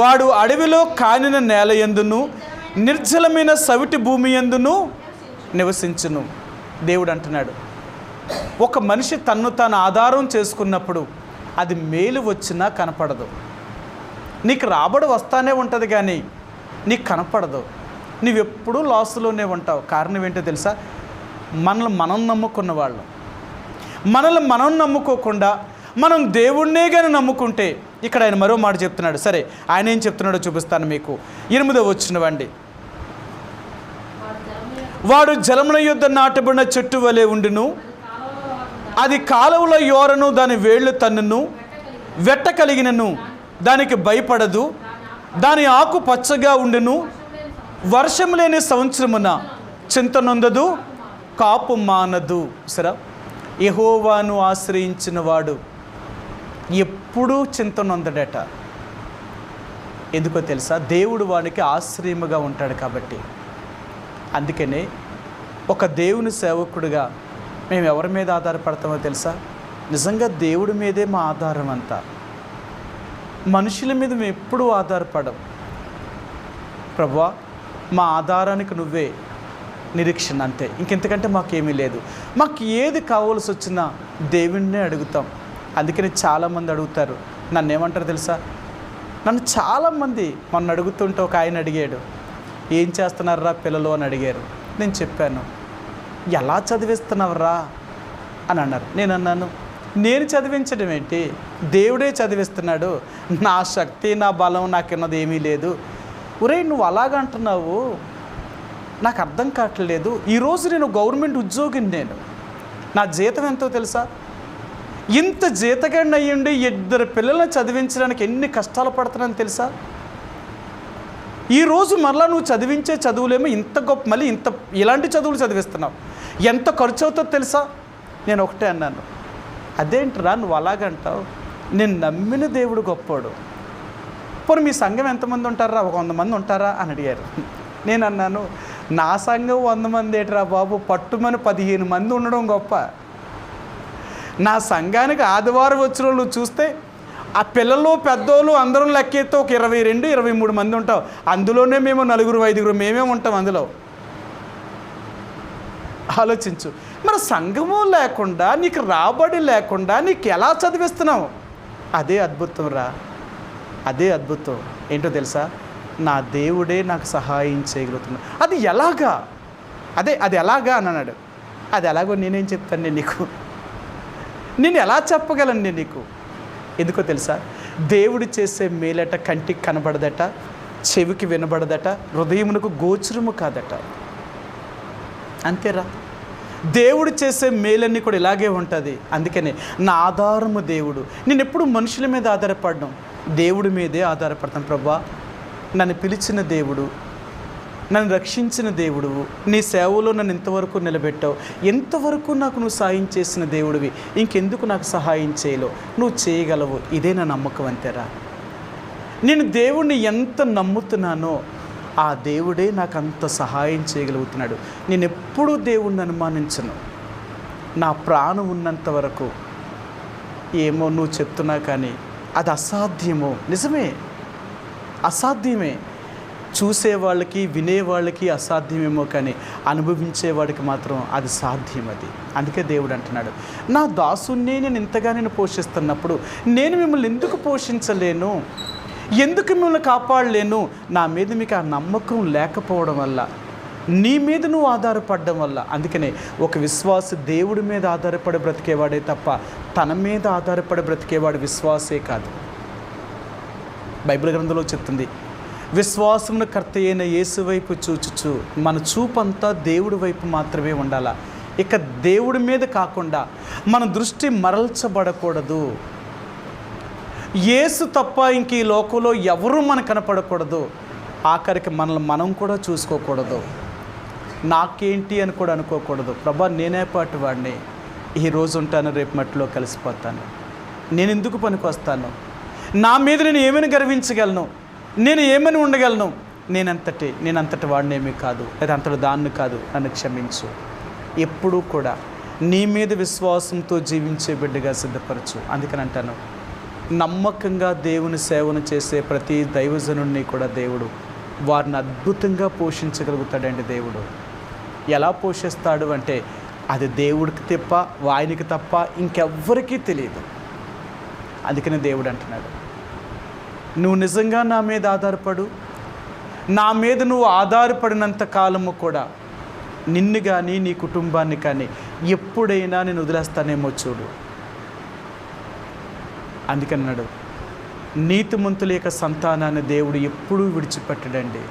వాడు అడవిలో కానిన నేల యందును నిర్జలమైన సవిటి భూమి యందును నివసించును. దేవుడు అంటున్నాడు, ఒక మనిషి తన్ను తాను ఆధారం చేసుకున్నప్పుడు అది మేలు వచ్చినా కనపడదు. నీకు రాబడి వస్తానే ఉంటుంది కానీ నీకు కనపడదు. నువ్వెప్పుడూ లాస్లోనే ఉంటావు. కారణం ఏంటో తెలుసా? మనల్ని మనం నమ్ముకున్న వాళ్ళు. మనల్ని మనం నమ్ముకోకుండా మనం దేవుణ్ణే కానీ నమ్ముకుంటే, ఇక్కడ ఆయన మరో మాట చెప్తున్నాడు. సరే, ఆయన ఏం చెప్తున్నాడో చూపిస్తాను మీకు. 8వ వచనం, వాడు జలముల యొద్ద నాటబడిన చెట్టు వలె ఉండును. అది కాలువల యోరను దాని వేళ్ళు తన్నును. వెట్ట కలిగినను దానికి భయపడదు. దాని ఆకు పచ్చగా ఉండును. వర్షం లేని సంవత్సరమున చింత నొందదు, కాపు మానదు. సరే, యెహోవాను ఆశ్రయించిన వాడు ఎప్పుడూ చింత నొందడట. ఎందుకో తెలుసా? దేవుడు వాడికి ఆశ్రయముగా ఉంటాడు కాబట్టి. అందుకనే ఒక దేవుని సేవకుడిగా మేము ఎవరి మీద ఆధారపడతామో తెలుసా? నిజంగా దేవుడి మీదే మా ఆధారం అంతా. మనుషుల మీద మేము ఎప్పుడూ ఆధారపడం. ప్రభువా, మా ఆధారానికి నువ్వే నిరీక్షణ, అంతే. ఇంకెంతకంటే మాకేమీ లేదు. మాకు ఏది కావాల్సి వచ్చినా దేవుణ్ణే అడుగుతాం. అందుకని చాలామంది అడుగుతారు. నన్ను ఏమంటారు తెలుసా? నన్ను చాలామంది మొన్న అడుగుతుంటే ఒక ఆయన అడిగాడు, ఏం చేస్తున్నారా పిల్లలు అని అడిగారు. నేను చెప్పాను, ఎలా చదివిస్తున్నావురా అని అన్నారు. నేను అన్నాను, నేను చదివించడం ఏంటి, దేవుడే చదివిస్తున్నాడు. నా శక్తి, నా బలం నాకున్నది ఏమీ లేదు. ఒరే, నువ్వు అలాగంటున్నావు, నాకు అర్థం కావట్లేదు. ఈరోజు నేను గవర్నమెంట్ ఉద్యోగిని. నా జీతం ఎంతో తెలుసా? ఇంత జీతగాడిని అయ్యండి 2 పిల్లలను చదివించడానికి ఎన్ని కష్టాలు పడుతున్నాను తెలుసా? ఈరోజు మరలా నువ్వు చదివించే చదువులేమో ఇంత గొప్ప, మళ్ళీ ఇలాంటి చదువులు చదివిస్తున్నావు. ఎంత ఖర్చు అవుతుందో తెలుసా? నేను ఒకటే అన్నాను, అదేంట్రా నువ్వు అలాగంటావు? నేను నమ్మిన దేవుడు గొప్పోడు. పోనీ మీ సంఘం ఎంతమంది ఉంటారా? 100 మంది ఉంటారా అని అడిగారు. నేను అన్నాను, నా సంఘం 100 మంది ఏంట్రా బాబు, పట్టుమని 15 మంది ఉండడం గొప్ప. నా సంఘానికి ఆదివారం వచ్చిన వాళ్ళు చూస్తే ఆ పిల్లలు పెద్దోళ్ళు అందరం లెక్కెత్తే ఒక 22-23 మంది ఉంటాం. అందులోనే మేము 4-5 మేమే ఉంటాం అందులో. ఆలోచించు. మరి సంఘము లేకుండా, నీకు రాబడి లేకుండా నీకు ఎలా చదివిస్తున్నావు? అదే అద్భుతం రా, అదే అద్భుతం. ఏంటో తెలుసా? నా దేవుడే నాకు సహాయం చేయగలుగుతున్నాడు. అది ఎలాగా? అది ఎలాగా అని అన్నాడు. అది ఎలాగో నేనేం చెప్తాను నేను ఎలా చెప్పగలను నీకు? ఎందుకో తెలుసా, దేవుడు చేసే మేలట కంటికి కనబడదట, చెవికి వినబడదట, హృదయమునకు గోచరము కాదట. అంతేరా, దేవుడు చేసే మేలన్నీ కూడా ఇలాగే ఉంటుంది. అందుకనే నా ఆధారము దేవుడు. నేను ఎప్పుడు మనుషుల మీద ఆధారపడడం, దేవుడి మీదే ఆధారపడతాను. ప్రభా, నన్ను పిలిచిన దేవుడు, నన్ను రక్షించిన దేవుడు, నీ సేవలో నన్ను ఇంతవరకు నిలబెట్టావు, ఎంతవరకు నాకు నువ్వు సహాయం చేసిన దేవుడివి, ఇంకెందుకు నాకు సహాయం చేయలేవు, నువ్వు చేయగలవు, ఇదే నా నమ్మకం. అంతేరా, నేను దేవుణ్ణి ఎంత నమ్ముతున్నానో ఆ దేవుడే నాకు అంత సహాయం చేయగలుగుతున్నాడు. నేను ఎప్పుడూ దేవుణ్ణి అనుమానించను. నా ప్రాణం ఉన్నంత వరకు ఏమో నువ్వు చెప్తున్నా కానీ అది అసాధ్యమో, నిజమే, అసాధ్యమే. చూసేవాళ్ళకి వినేవాళ్ళకి అసాధ్యమేమో కానీ అనుభవించేవాడికి మాత్రం అది సాధ్యం. అది అందుకే దేవుడు అంటున్నాడు, నా దాసున్నే నేను ఇంతగా నేను పోషిస్తున్నప్పుడు నేను మిమ్మల్ని ఎందుకు పోషించలేను, ఎందుకు మిమ్మల్ని కాపాడలేను? నా మీద మీకు ఆ నమ్మకం లేకపోవడం వల్ల, నీ మీద నువ్వు ఆధారపడడం వల్ల. అందుకనే ఒక విశ్వాసి దేవుడి మీద ఆధారపడి బ్రతికేవాడే తప్ప తన మీద ఆధారపడి బ్రతికేవాడు విశ్వాసే కాదు. బైబిల్ గ్రంథంలో చెప్తుంది, విశ్వాసమును కర్త అయిన యేసు వైపు చూచుచు మన చూపంతా దేవుడి వైపు మాత్రమే ఉండాలా. ఇక దేవుడి మీద కాకుండా మన దృష్టి మరల్చబడకూడదు. యేసు తప్ప ఇంక ఈ లోకంలో ఎవరూ మనకు కనపడకూడదు. ఆఖరికి మనల్ని మనం కూడా చూసుకోకూడదు. నాకేంటి అని కూడా అనుకోకూడదు. ప్రభా, నేనే పాటు వాడిని, ఈరోజు ఉంటాను, రేపు మట్టిలో కలిసిపోతాను, నేను ఎందుకు పనికి వస్తాను, నా మీద నేను ఏమైనా గర్వించగలను, నేను ఏమని ఉండగలను, నేనంతటి వాడినేమీ కాదు, లేదా అంతటి దాన్ని కాదు, నన్ను క్షమించు. ఎప్పుడూ కూడా నీ మీద విశ్వాసంతో జీవించే బిడ్డగా సిద్ధపరచు. అందుకని అంటాను, నమ్మకంగా దేవుని సేవను చేసే ప్రతి దైవజనుడిని కూడా దేవుడు వారిని అద్భుతంగా పోషించగలుగుతాడండి. దేవుడు ఎలా పోషిస్తాడు అంటే అది దేవుడికి తప్ప, ఆయనకి తప్ప ఇంకెవ్వరికీ తెలియదు. అందుకనే దేవుడు అంటున్నాడు, నువ్వు నిజంగా నా మీద ఆధారపడు, నా మీద నువ్వు ఆధారపడినంత కాలము కూడా నిన్ను కానీ నీ కుటుంబాన్ని కానీ ఎప్పుడైనా నేను వదిలేస్తానేమో చూడు. అందుకన్నాడు, నీతిమంతుల యొక్క సంతానాన్ని దేవుడు ఎప్పుడూ విడిచిపెట్టడండి.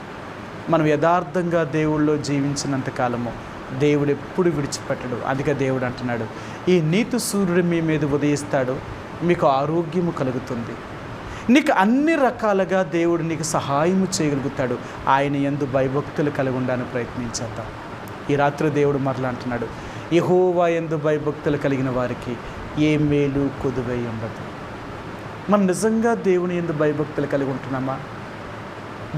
మనం యథార్థంగా దేవుళ్ళో జీవించినంత కాలము దేవుడు ఎప్పుడు విడిచిపెట్టడు. అందుకే దేవుడు అంటున్నాడు, ఈ నీతి సూర్యుడు మీ మీద ఉదయిస్తాడు, మీకు ఆరోగ్యము కలుగుతుంది, నీకు అన్ని రకాలుగా దేవుడు నీకు సహాయము చేయగలుగుతాడు. ఆయన యందు భయభక్తులు కలిగి ఉండడానికి ప్రయత్నించేద్దాం. ఈ రాత్రి దేవుడు మరలా అంటున్నాడు, యెహోవా యందు భయభక్తులు కలిగిన వారికి ఏ మేలు కొదువై ఉండదు. మనం నిజంగా దేవుని యందు భయభక్తులు కలిగి ఉంటున్నామా?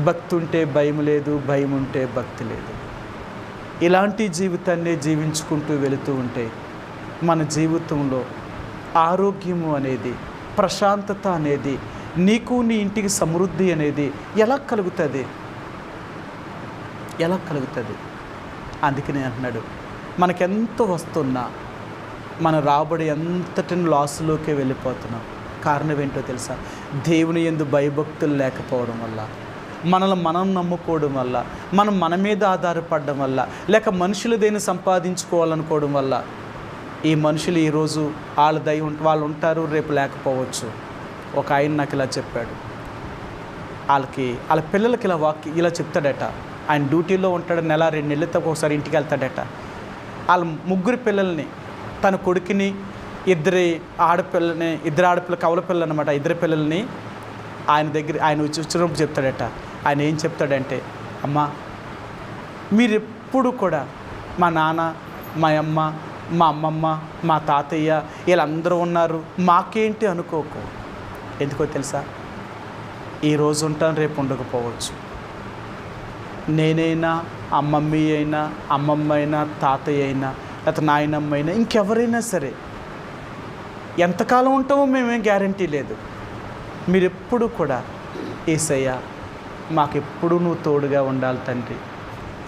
భక్తి ఉంటే భయం లేదు, భయం ఉంటే భక్తి లేదు. ఇలాంటి జీవితాన్ని జీవించుకుంటూ వెళుతూ ఉంటే మన జీవితంలో ఆరోగ్యము అనేది, ప్రశాంతత అనేది, నీకు నీ ఇంటికి సమృద్ధి అనేది ఎలా కలుగుతుంది? అందుకనే అంటున్నాడు, మనకెంత వస్తున్నా మన రాబడి ఎంతటిని లాస్లోకే వెళ్ళిపోతున్నాం. కారణం ఏంటో తెలుసా? దేవుని యందు భయభక్తులు లేకపోవడం వల్ల, మనల్ని మనం నమ్ముకోవడం వల్ల, మనం మన మీద ఆధారపడడం వల్ల, లేక మనుషులు దేన్ని సంపాదించుకోవాలనుకోవడం వల్ల. ఈ మనుషులు ఈరోజు వాళ్ళు ఉంటారు, రేపు లేకపోవచ్చు. ఒక ఆయన నాకు ఇలా చెప్పాడు, వాళ్ళ పిల్లలకి ఇలా చెప్తాడట. ఆయన డ్యూటీలో ఉంటాడు, నెల 2 నెలలతో ఒకసారి ఇంటికి వెళ్తాడట. వాళ్ళ 3 పిల్లల్ని, తన కొడుకుని, 2 ఆడపిల్ల కవల పిల్లలు అనమాట, 2 పిల్లల్ని ఆయన వచ్చినప్పుడు చెప్తాడట. ఆయన ఏం చెప్తాడంటే, అమ్మా, మీరెప్పుడు కూడా మా నాన్న, మా అమ్మ, మా అమ్మమ్మ, మా తాతయ్య వీళ్ళందరూ ఉన్నారు, మాకేంటి అనుకోకు. ఎందుకో తెలుసా? ఈరోజు ఉంటాను, రేపు ఉండకపోవచ్చు. నేనైనా, అమ్మమ్మ అయినా, అమ్మమ్మ అయినా, తాతయ్య అయినా, లేకపోతే నాయనమ్మ అయినా, ఇంకెవరైనా సరే ఎంతకాలం ఉంటామో మేమేం గ్యారంటీ లేదు. మీరెప్పుడు కూడా యేసయ్య మాకెప్పుడు నువ్వు తోడుగా ఉండాలి తండ్రి,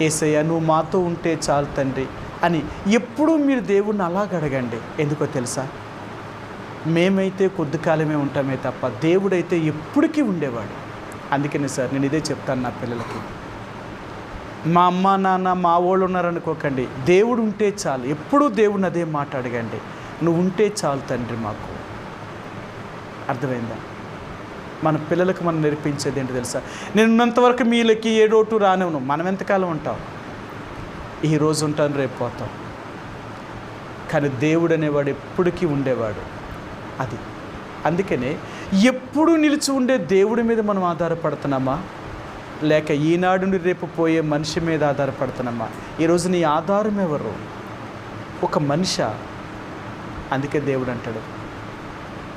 యేసయ్య నువ్వు మాతో ఉంటే చాలు తండ్రి అని ఎప్పుడూ మీరు దేవుణ్ణి అలాగ అడగండి. ఎందుకో తెలుసా? మేమైతే కొద్ది కాలమే ఉంటామే తప్ప దేవుడైతే ఎప్పటికీ ఉండేవాడు. అందుకని సార్ నేను ఇదే చెప్తాను నా పిల్లలకి, మా అమ్మ నాన్న మా వాళ్ళు ఉన్నారనుకోకండి. దేవుడు ఉంటే చాలు. ఎప్పుడూ దేవుడిని అదే మాట అడగండి, నువ్వు ఉంటే చాలు తండ్రి మాకు. అర్థమైందా? మన పిల్లలకు మనం నేర్పించేది ఏంటి తెలుసా? నేను ఉన్నంతవరకు మీలకి ఏ లోటు రానివ్వను. మనం ఎంతకాలం ఉంటాం? ఈరోజు ఉంటాను, రేపు పోతాం. కానీ దేవుడు అనేవాడు ఎప్పటికీ ఉండేవాడు. అది అందుకనే ఎప్పుడు నిలిచి ఉండే దేవుడి మీద మనం ఆధారపడుతున్నామా, లేక ఈనాడు నుండి రేపు పోయే మనిషి మీద ఆధారపడుతున్నామా? ఈరోజు నీ ఆధారం ఎవరు? ఒక మనిషి. అందుకే దేవుడు అంటాడు,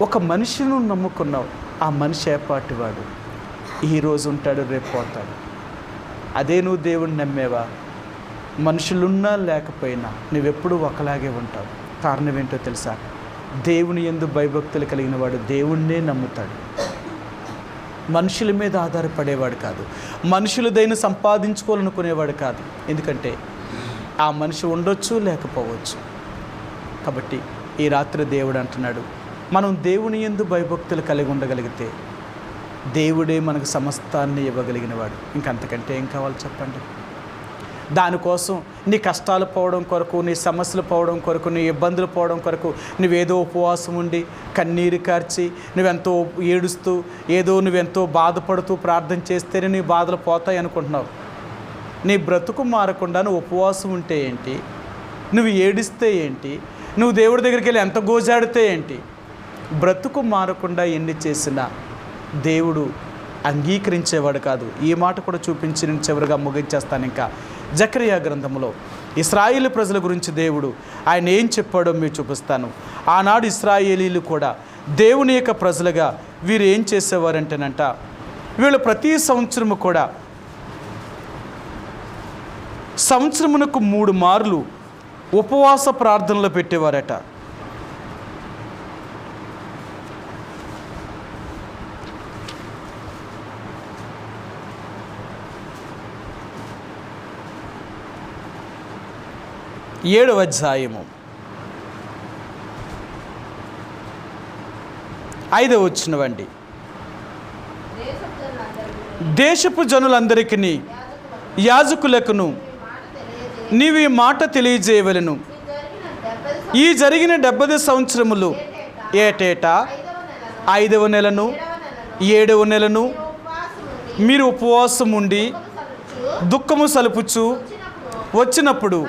ఒక మనిషిని నమ్ముకున్నావు, ఆ మనిషి ఏపాటివాడు, ఈరోజు ఉంటాడు, రేపు పోతాడు. అదే నువ్వు దేవుడిని నమ్మేవా, మనుషులున్నా లేకపోయినా నువ్వెప్పుడూ ఒకలాగే ఉంటావు. కారణం ఏంటో తెలుసా? దేవుని యందు భయభక్తులు కలిగిన వాడు దేవుణ్ణే నమ్ముతాడు. మనుషుల మీద ఆధారపడేవాడు కాదు, మనుషులదైన సంపాదించుకోవాలనుకునేవాడు కాదు. ఎందుకంటే ఆ మనిషి ఉండొచ్చు, లేకపోవచ్చు. కాబట్టి ఈ రాత్రి దేవుడు అంటున్నాడు, మనం దేవుని యందు భయభక్తులు కలిగి ఉండగలిగితే దేవుడే మనకు సమస్తాన్ని ఇవ్వగలిగిన వాడు. ఇంకంతకంటే ఏం కావాలి చెప్పండి? దానికోసం నీ కష్టాలు పోవడం కొరకు, నీ సమస్యలు పోవడం కొరకు, నీ ఇబ్బందులు పోవడం కొరకు నువ్వేదో ఉపవాసం ఉండి కన్నీరు కార్చి నువ్వెంతో ఏడుస్తూ నువ్వెంతో బాధపడుతూ ప్రార్థన చేస్తేనే నీ బాధలు పోతాయి అనుకుంటున్నావు. నీ బ్రతుకు మారకుండా నువ్వు ఉపవాసం ఉంటే ఏంటి, నువ్వు ఏడిస్తే ఏంటి, నువ్వు దేవుడి దగ్గరికి వెళ్ళి ఎంత గోజాడితే ఏంటి? బ్రతుకు మారకుండా ఎన్ని చేసినా దేవుడు అంగీకరించేవాడు కాదు. ఈ మాట కూడా చూపించి నేను చివరిగా ముగించేస్తాను. ఇంకా జకరియా గ్రంథంలో ఇశ్రాయేలు ప్రజల గురించి దేవుడు ఆయన ఏం చెప్పాడో మీకు చూపిస్తాను. ఆనాడు ఇశ్రాయేలీలు కూడా దేవుని యొక్క ప్రజలుగా వీరు ఏం చేసేవారంటేనంట, వీళ్ళు ప్రతి సంవత్సరము కూడా సంవత్సరమునకు 3 మార్లు ఉపవాస ప్రార్థనలు పెట్టేవారట. ఏడవ అధ్యాయము 5వ వచనమండి. దేశపు జనులందరికీ యాజకులకును నీవు ఈ మాట తెలియజేయవలెను. ఈ జరిగిన 70 సంవత్సరములు ఏటేటా 5వ నెలను 7వ నెలను మీరు ఉపవాసం ఉండి దుఃఖము సలుపుచు వచ్చినప్పుడు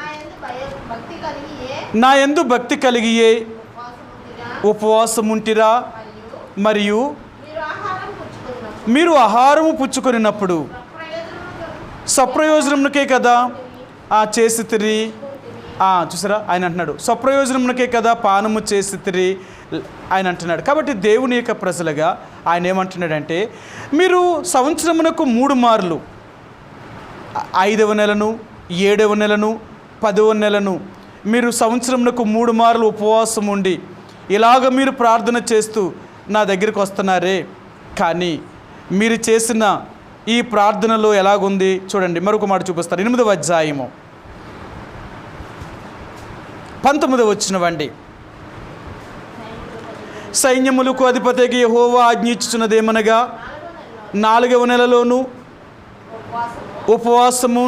నా యందు భక్తి కలిగియే ఉపవాసం ఉంటిరా, మరియు మీరు ఆహారము పుచ్చుకొనినప్పుడు స్వప్రయోజనమునకే కదా చేసితిరి. చూసారా, ఆయన అంటున్నాడు స్వప్రయోజనమునకే కదా పానము చేసితిరి ఆయన అంటున్నాడు. కాబట్టి దేవుని యొక్క ప్రజలుగా ఆయన ఏమంటున్నాడంటే, మీరు సంవత్సరమునకు 3 మార్లు 5వ నెలను 7వ నెలను 10వ నెలను మీరు సంవత్సరమునకు 3 మార్లు ఉపవాసం ఉండి ఇలాగ మీరు ప్రార్థన చేస్తూ నా దగ్గరికి వస్తున్నారే, కానీ మీరు చేసిన ఈ ప్రార్థనలో ఎలాగుంది చూడండి. మరొక మాట చూపిస్తారు. 8వ అధ్యాయము 19వ వచనమండి. సైన్యములకు అధిపతికి యెహోవా ఆజ్ఞించుచున్నదేమనగా 4వ నెలలోను ఉపవాసము,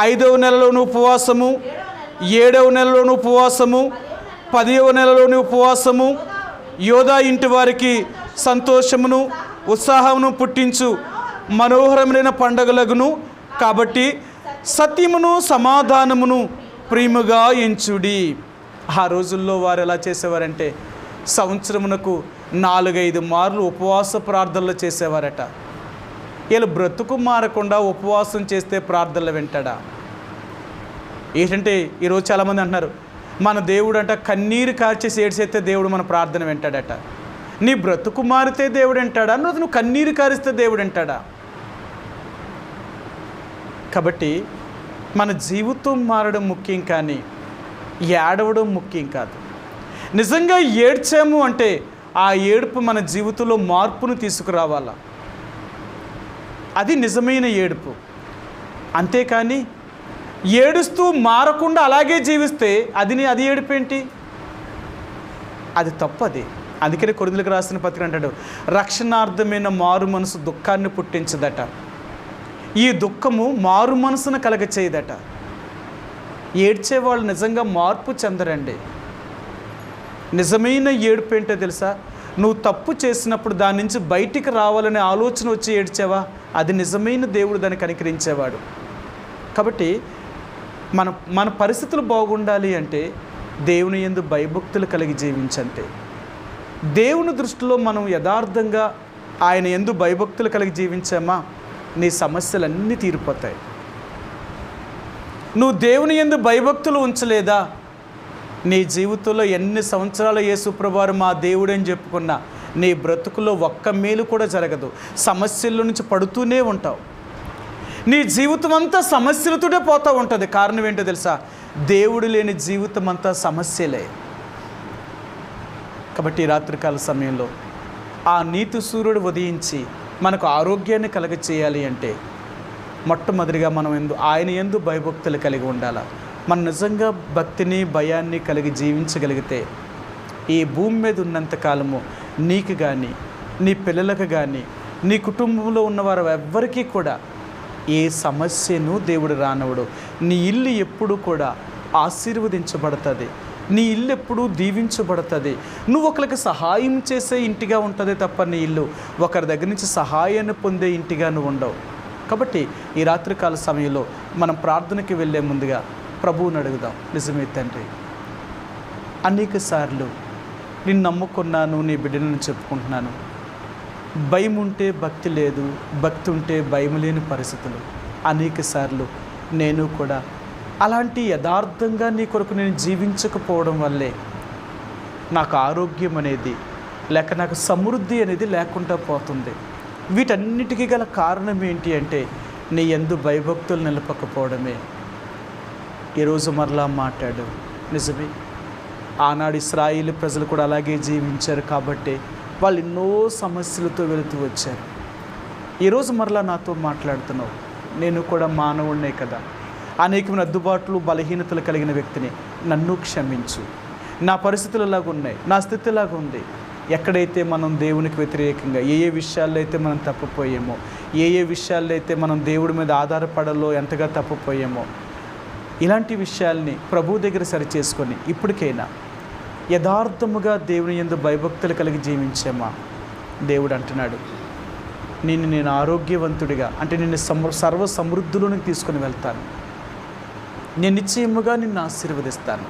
5వ నెలలోను ఉపవాసము, 7వ నెలలోను ఉపవాసము, 10వ నెలలోని ఉపవాసము యోధా ఇంటి వారికి సంతోషమును ఉత్సాహమును పుట్టించు మనోహరమైన పండగలగును. కాబట్టి సత్యమును సమాధానమును ప్రియముగా ఎంచుడి. ఆ రోజుల్లో వారు ఎలా చేసేవారంటే సంవత్సరమునకు 4-5 మార్లు ఉపవాస ప్రార్థనలు చేసేవారట. వీళ్ళు బ్రతుకు మారకుండా ఉపవాసం చేస్తే ప్రార్థనలు వింటాడా? ఏంటంటే ఈరోజు చాలామంది అంటున్నారు, మన దేవుడు అంట కన్నీరు కార్చేసి ఏడ్చేస్తే దేవుడు మన ప్రార్థన వింటాడట. నీ బ్రతుకు మారితే దేవుడు వింటాడా? నువ్వు కన్నీరు కారిస్తే దేవుడు వింటాడా? కాబట్టి మన జీవితం మారడం ముఖ్యం, కానీ ఏడవడం ముఖ్యం కాదు. నిజంగా ఏడ్చాము అంటే ఆ ఏడుపు మన జీవితంలో మార్పును తీసుకురావాలా. అది నిజమైన ఏడుపు. అంతేకాని ఏడుస్తూ మారకుండా అలాగే జీవిస్తే అది ఏడుపేంటి? అది తప్పది. అందుకనే కొరింథీయులకు రాసిన పత్రిక అంటాడు, రక్షణార్థమైన మారు మనసు దుఃఖాన్ని పుట్టించదట. ఈ దుఃఖము మారు మనసును కలగచేయదట. ఏడ్చేవాళ్ళు నిజంగా మార్పు చెందరండి. నిజమైన ఏడుపు ఏంటో తెలుసా? నువ్వు తప్పు చేసినప్పుడు దాని నుంచి బయటికి రావాలనే ఆలోచన వచ్చి ఏడ్చావా, అది నిజమైన దేవుడు దాన్ని కనికరించేవాడు. కాబట్టి మన పరిస్థితులు బాగుండాలి అంటే దేవుని యందు భయభక్తులు కలిగి జీవించంటే, దేవుని దృష్టిలో మనం యథార్థంగా ఆయన యందు భయభక్తులు కలిగి జీవించామా, నీ సమస్యలన్నీ తీరిపోతాయి. నువ్వు దేవుని యందు భయభక్తులు ఉంచలేదా, నీ జీవితంలో ఎన్ని సంవత్సరాలు యేసుప్రభువారు మా దేవుడని చెప్పుకున్నా నీ బ్రతుకులో ఒక్క మేలు కూడా జరగదు. సమస్యల నుంచి పడుతూనే ఉంటావు. నీ జీవితం అంతా సమస్యలతోనే పోతూ ఉంటుంది. కారణం ఏంటో తెలుసా? దేవుడు లేని జీవితం అంతా సమస్యలే. కాబట్టి ఈ రాత్రికాల సమయంలో ఆ నీతి సూర్యుడు ఉదయించి మనకు ఆరోగ్యాన్ని కలగచేయాలి అంటే మొట్టమొదటిగా మనం ఆయన యందు భయభక్తులు కలిగి ఉండాలి. మనం నిజంగా భక్తిని భయాన్ని కలిగి జీవించగలిగితే ఈ భూమి మీద ఉన్నంతకాలము నీకు కానీ నీ పిల్లలకు కానీ నీ కుటుంబంలో ఉన్నవారు ఎవ్వరికీ కూడా ఏ సమస్యను దేవుడు రానవడు. నీ ఇల్లు ఎప్పుడు కూడా ఆశీర్వదించబడుతుంది. నీ ఇల్లు ఎప్పుడూ దీవించబడుతుంది. నువ్వు ఒకరికి సహాయం చేసే ఇంటిగా ఉంటుంది తప్ప నీ ఇల్లు ఒకరి దగ్గర నుంచి సహాయాన్ని పొందే ఇంటిగా నువ్వు ఉండవు. కాబట్టి ఈ రాత్రికాల సమయంలో మనం ప్రార్థనకి వెళ్ళే ముందుగా ప్రభువుని అడుగుదాం. నిజమే తండ్రి, అనేక సార్లు నిన్ను నమ్ముకున్నాను, నీ బిడ్డలను చెప్పుకుంటున్నాను. భయం ఉంటే భక్తి లేదు, భక్తి ఉంటే భయం లేని పరిస్థితులు. అనేక సార్లు నేను కూడా అలాంటి యథార్థంగా నీ కొరకు నేను జీవించకపోవడం వల్లే నాకు ఆరోగ్యం అనేది లేక నాకు సమృద్ధి అనేది లేకుండా పోతుంది. వీటన్నిటికీ గల కారణం ఏంటి అంటే నీ యందు భయభక్తులు నిలపకపోవడమే. ఈరోజు మరలా మాట్లాడు. నిజమే, ఆనాడు ఇశ్రాయేలు ప్రజలు కూడా అలాగే జీవించారు కాబట్టి వాళ్ళు ఎన్నో సమస్యలతో వెళుతూ వచ్చారు. ఈరోజు మరలా నాతో మాట్లాడుతున్నావు. నేను కూడా మానవుడినే కదా, అనేకమైన అద్దుబాట్లు బలహీనతలు కలిగిన వ్యక్తిని. నన్ను క్షమించు. నా పరిస్థితులు ఎలాగున్నాయి, నా స్థితి ఎలాగ ఉంది. ఎక్కడైతే మనం దేవునికి వ్యతిరేకంగా ఏ విషయాల్లో అయితే మనం తప్పిపోయామో, ఏ విషయాల్లో అయితే మనం దేవుడి మీద ఆధారపడాలో ఎంతగా తప్పిపోయామో, ఇలాంటి విషయాల్ని ప్రభు దగ్గర సరిచేసుకొని ఇప్పటికైనా యథార్థముగా దేవుని యందు భయభక్తులు కలిగి జీవించామా. దేవుడు అంటున్నాడు, నేను ఆరోగ్యవంతుడిగా అంటే నిన్ను సర్వ సమృద్ధిలోనికి తీసుకొని వెళ్తాను. నేను నిశ్చయముగా నిన్ను ఆశీర్వదిస్తాను,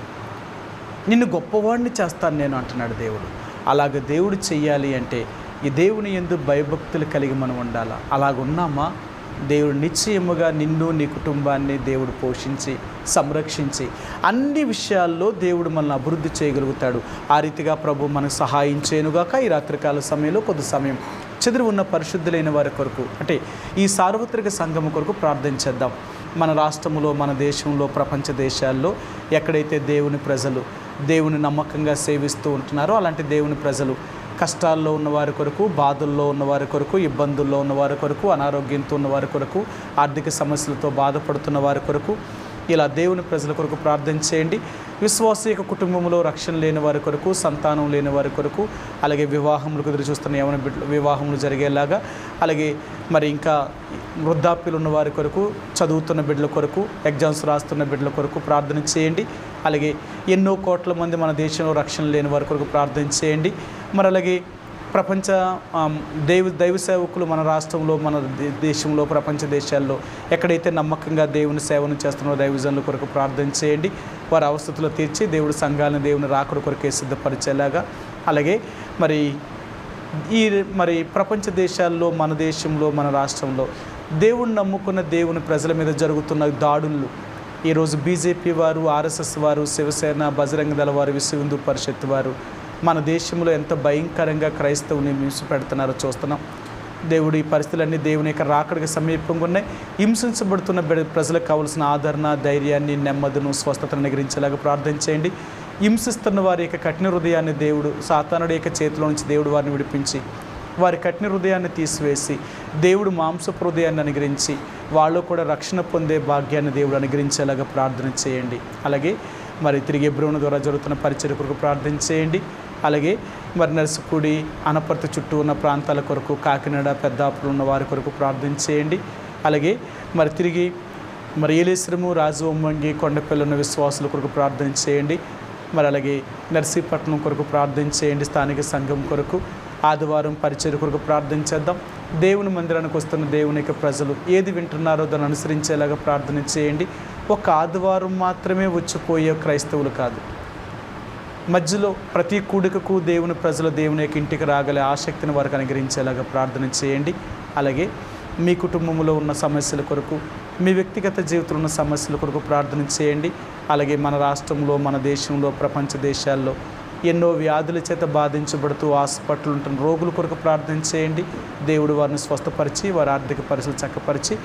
నిన్ను గొప్పవాడిని చేస్తాను నేను అంటున్నాడు దేవుడు. అలాగ దేవుడు చెయ్యాలి అంటే ఈ దేవుని యందు భయభక్తులు కలిగి మనం ఉండాలా. అలాగున్నామా, దేవుడు నిశ్చయముగా నిన్ను నీ కుటుంబాన్ని దేవుడు పోషించి సంరక్షించి అన్ని విషయాల్లో దేవుడు మనల్ని అభివృద్ధి చేయగలుగుతాడు. ఆ రీతిగా ప్రభు మనకు సహాయం చేయనుగాక. ఈ రాత్రికాల సమయంలో కొద్ది సమయం చెదిరి ఉన్న పరిశుద్ధులైన వారి కొరకు అంటే ఈ సార్వత్రిక సంఘం కొరకు ప్రార్థన చేద్దాం. మన రాష్ట్రంలో, మన దేశంలో, ప్రపంచ దేశాల్లో ఎక్కడైతే దేవుని ప్రజలు దేవుని నమ్మకంగా సేవిస్తూ ఉంటున్నారో అలాంటి దేవుని ప్రజలు కష్టాల్లో ఉన్నవారి కొరకు, బాధల్లో ఉన్నవారి కొరకు, ఇబ్బందుల్లో ఉన్నవారి కొరకు, అనారోగ్యంతో ఉన్నవారి కొరకు, ఆర్థిక సమస్యలతో బాధపడుతున్న వారి కొరకు ఇలా దేవుని ప్రజల కొరకు ప్రార్థన చేయండి. విశ్వాసీయ కుటుంబంలో రక్షణ లేని వారి కొరకు, సంతానం లేని వారి కొరకు, అలాగే వివాహములకు ఎదురు చూస్తున్న యవన బిడ్డలు వివాహములు జరిగేలాగా, అలాగే మరి ఇంకా వృద్ధాప్యులు ఉన్న వారి కొరకు, చదువుతున్న బిడ్డల కొరకు, ఎగ్జామ్స్ రాస్తున్న బిడ్డల కొరకు ప్రార్థన చేయండి. అలాగే ఎన్నో కోట్ల మంది మన దేశంలో రక్షణ లేని వారి కొరకు ప్రార్థన చేయండి. మరి అలాగే ప్రపంచ దైవ సేవకులు మన రాష్ట్రంలో, మన దేశంలో, ప్రపంచ దేశాల్లో ఎక్కడైతే నమ్మకంగా దేవుని సేవను చేస్తున్నారో దైవజనుల కొరకు ప్రార్థన చేయండి. వారి అవస్థతులు తీర్చి దేవుడి సంఘాలను దేవుని రాకడ కొరకే సిద్ధపరిచేలాగా, అలాగే మరి ప్రపంచ దేశాల్లో, మన దేశంలో, మన రాష్ట్రంలో దేవుని నమ్ముకున్న దేవుని ప్రజల మీద జరుగుతున్న దాడులు ఈరోజు బీజేపీ వారు, ఆర్ఎస్ఎస్ వారు, శివసేన, బజరంగ దళ వారు, విశ్వ హిందూ పరిషత్ వారు మన దేశంలో ఎంత భయంకరంగా క్రైస్తవుని హింస పెడుతున్నారో చూస్తున్నాం. దేవుడు ఈ పరిస్థితులన్నీ దేవుని యొక్క రాకడికి సమీపంగా ఉన్నాయి. హింసించబడుతున్న ప్రజలకు కావలసిన ఆదరణ, ధైర్యాన్ని, నెమ్మదిను, స్వస్థతను నిగ్రహించేలాగా ప్రార్థన చేయండి. హింసిస్తున్న వారి యొక్క కఠిన హృదయాన్ని దేవుడు, సాతానుడి యొక్క చేతిలో నుంచి దేవుడు వారిని విడిపించి వారి కఠిన హృదయాన్ని తీసివేసి దేవుడు మాంసపు హృదయాన్ని అనుగ్రహించి వాళ్ళు కూడా రక్షణ పొందే భాగ్యాన్ని దేవుడు అనుగ్రహించేలాగా ప్రార్థన చేయండి. అలాగే మరి తిరిగి హెబ్రోను ద్వారా జరుగుతున్న పరిచర్య కొరకు ప్రార్థన చేయండి. అలాగే మరి నర్సుపూడి, అనపర్తి చుట్టూ ఉన్న ప్రాంతాల కొరకు, కాకినాడ, పెద్దాపురం ఉన్న వారి కొరకు ప్రార్థన చేయండి. అలాగే మరి తిరిగి మరి ఏలేశ్వరము, రాజవొమ్మంగి, కొండపల్లి ఉన్న విశ్వాసుల కొరకు ప్రార్థన చేయండి. మరి అలాగే నర్సీపట్నం కొరకు ప్రార్థన చేయండి. స్థానిక సంఘం కొరకు ఆదివారం పరిచర్య కొరకు ప్రార్థన చేద్దాం. దేవుని మందిరానికి వస్తున్న దేవుని యొక్క ప్రజలు ఏది వింటున్నారో దాన్ని అనుసరించేలాగా ప్రార్థన చేయండి. ఒక ఆదివారం మాత్రమే వచ్చిపోయే క్రైస్తవులు కాదు, మధ్యలో ప్రతి కూడికకు దేవుని ప్రజలు దేవుని యొక్క ఇంటికి రాగలే ఆసక్తిని వారికి అనుగ్రహించేలాగా ప్రార్థన చేయండి. అలాగే మీ కుటుంబంలో ఉన్న సమస్యల కొరకు, మీ వ్యక్తిగత జీవితంలో ఉన్న సమస్యల కొరకు ప్రార్థన చేయండి. అలాగే మన రాష్ట్రంలో, మన దేశంలో, ప్రపంచ దేశాల్లో ఎన్నో వ్యాధుల చేత బాధించబడుతూ హాస్పిటల్ ఉంటున్న రోగుల కొరకు ప్రార్థన చేయండి. దేవుడు వారిని స్వస్థపరిచి, వారి ఆర్థిక పరిస్థితులు చక్కపరిచి,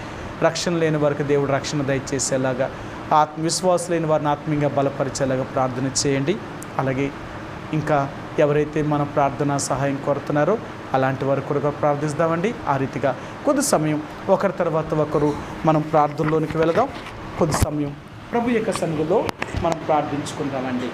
రక్షణ లేని వారికి దేవుడు రక్షణ దయచేసేలాగా, ఆత్మవిశ్వాసం లేని వారిని ఆత్మీయంగా బలపరిచేలాగా ప్రార్థన చేయండి. అలాగే ఇంకా ఎవరైతే మన ప్రార్థన సహాయం కోరుతున్నారో అలాంటి వారి కొరకు ప్రార్థిస్తామండి. ఆ రీతిగా కొద్ది సమయం ఒకరి తర్వాత ఒకరు మనం ప్రార్థనలోనికి వెళదాం. కొద్ది సమయం ప్రభు యొక్క సన్నిధిలో మనం ప్రార్థించుకుందామండి.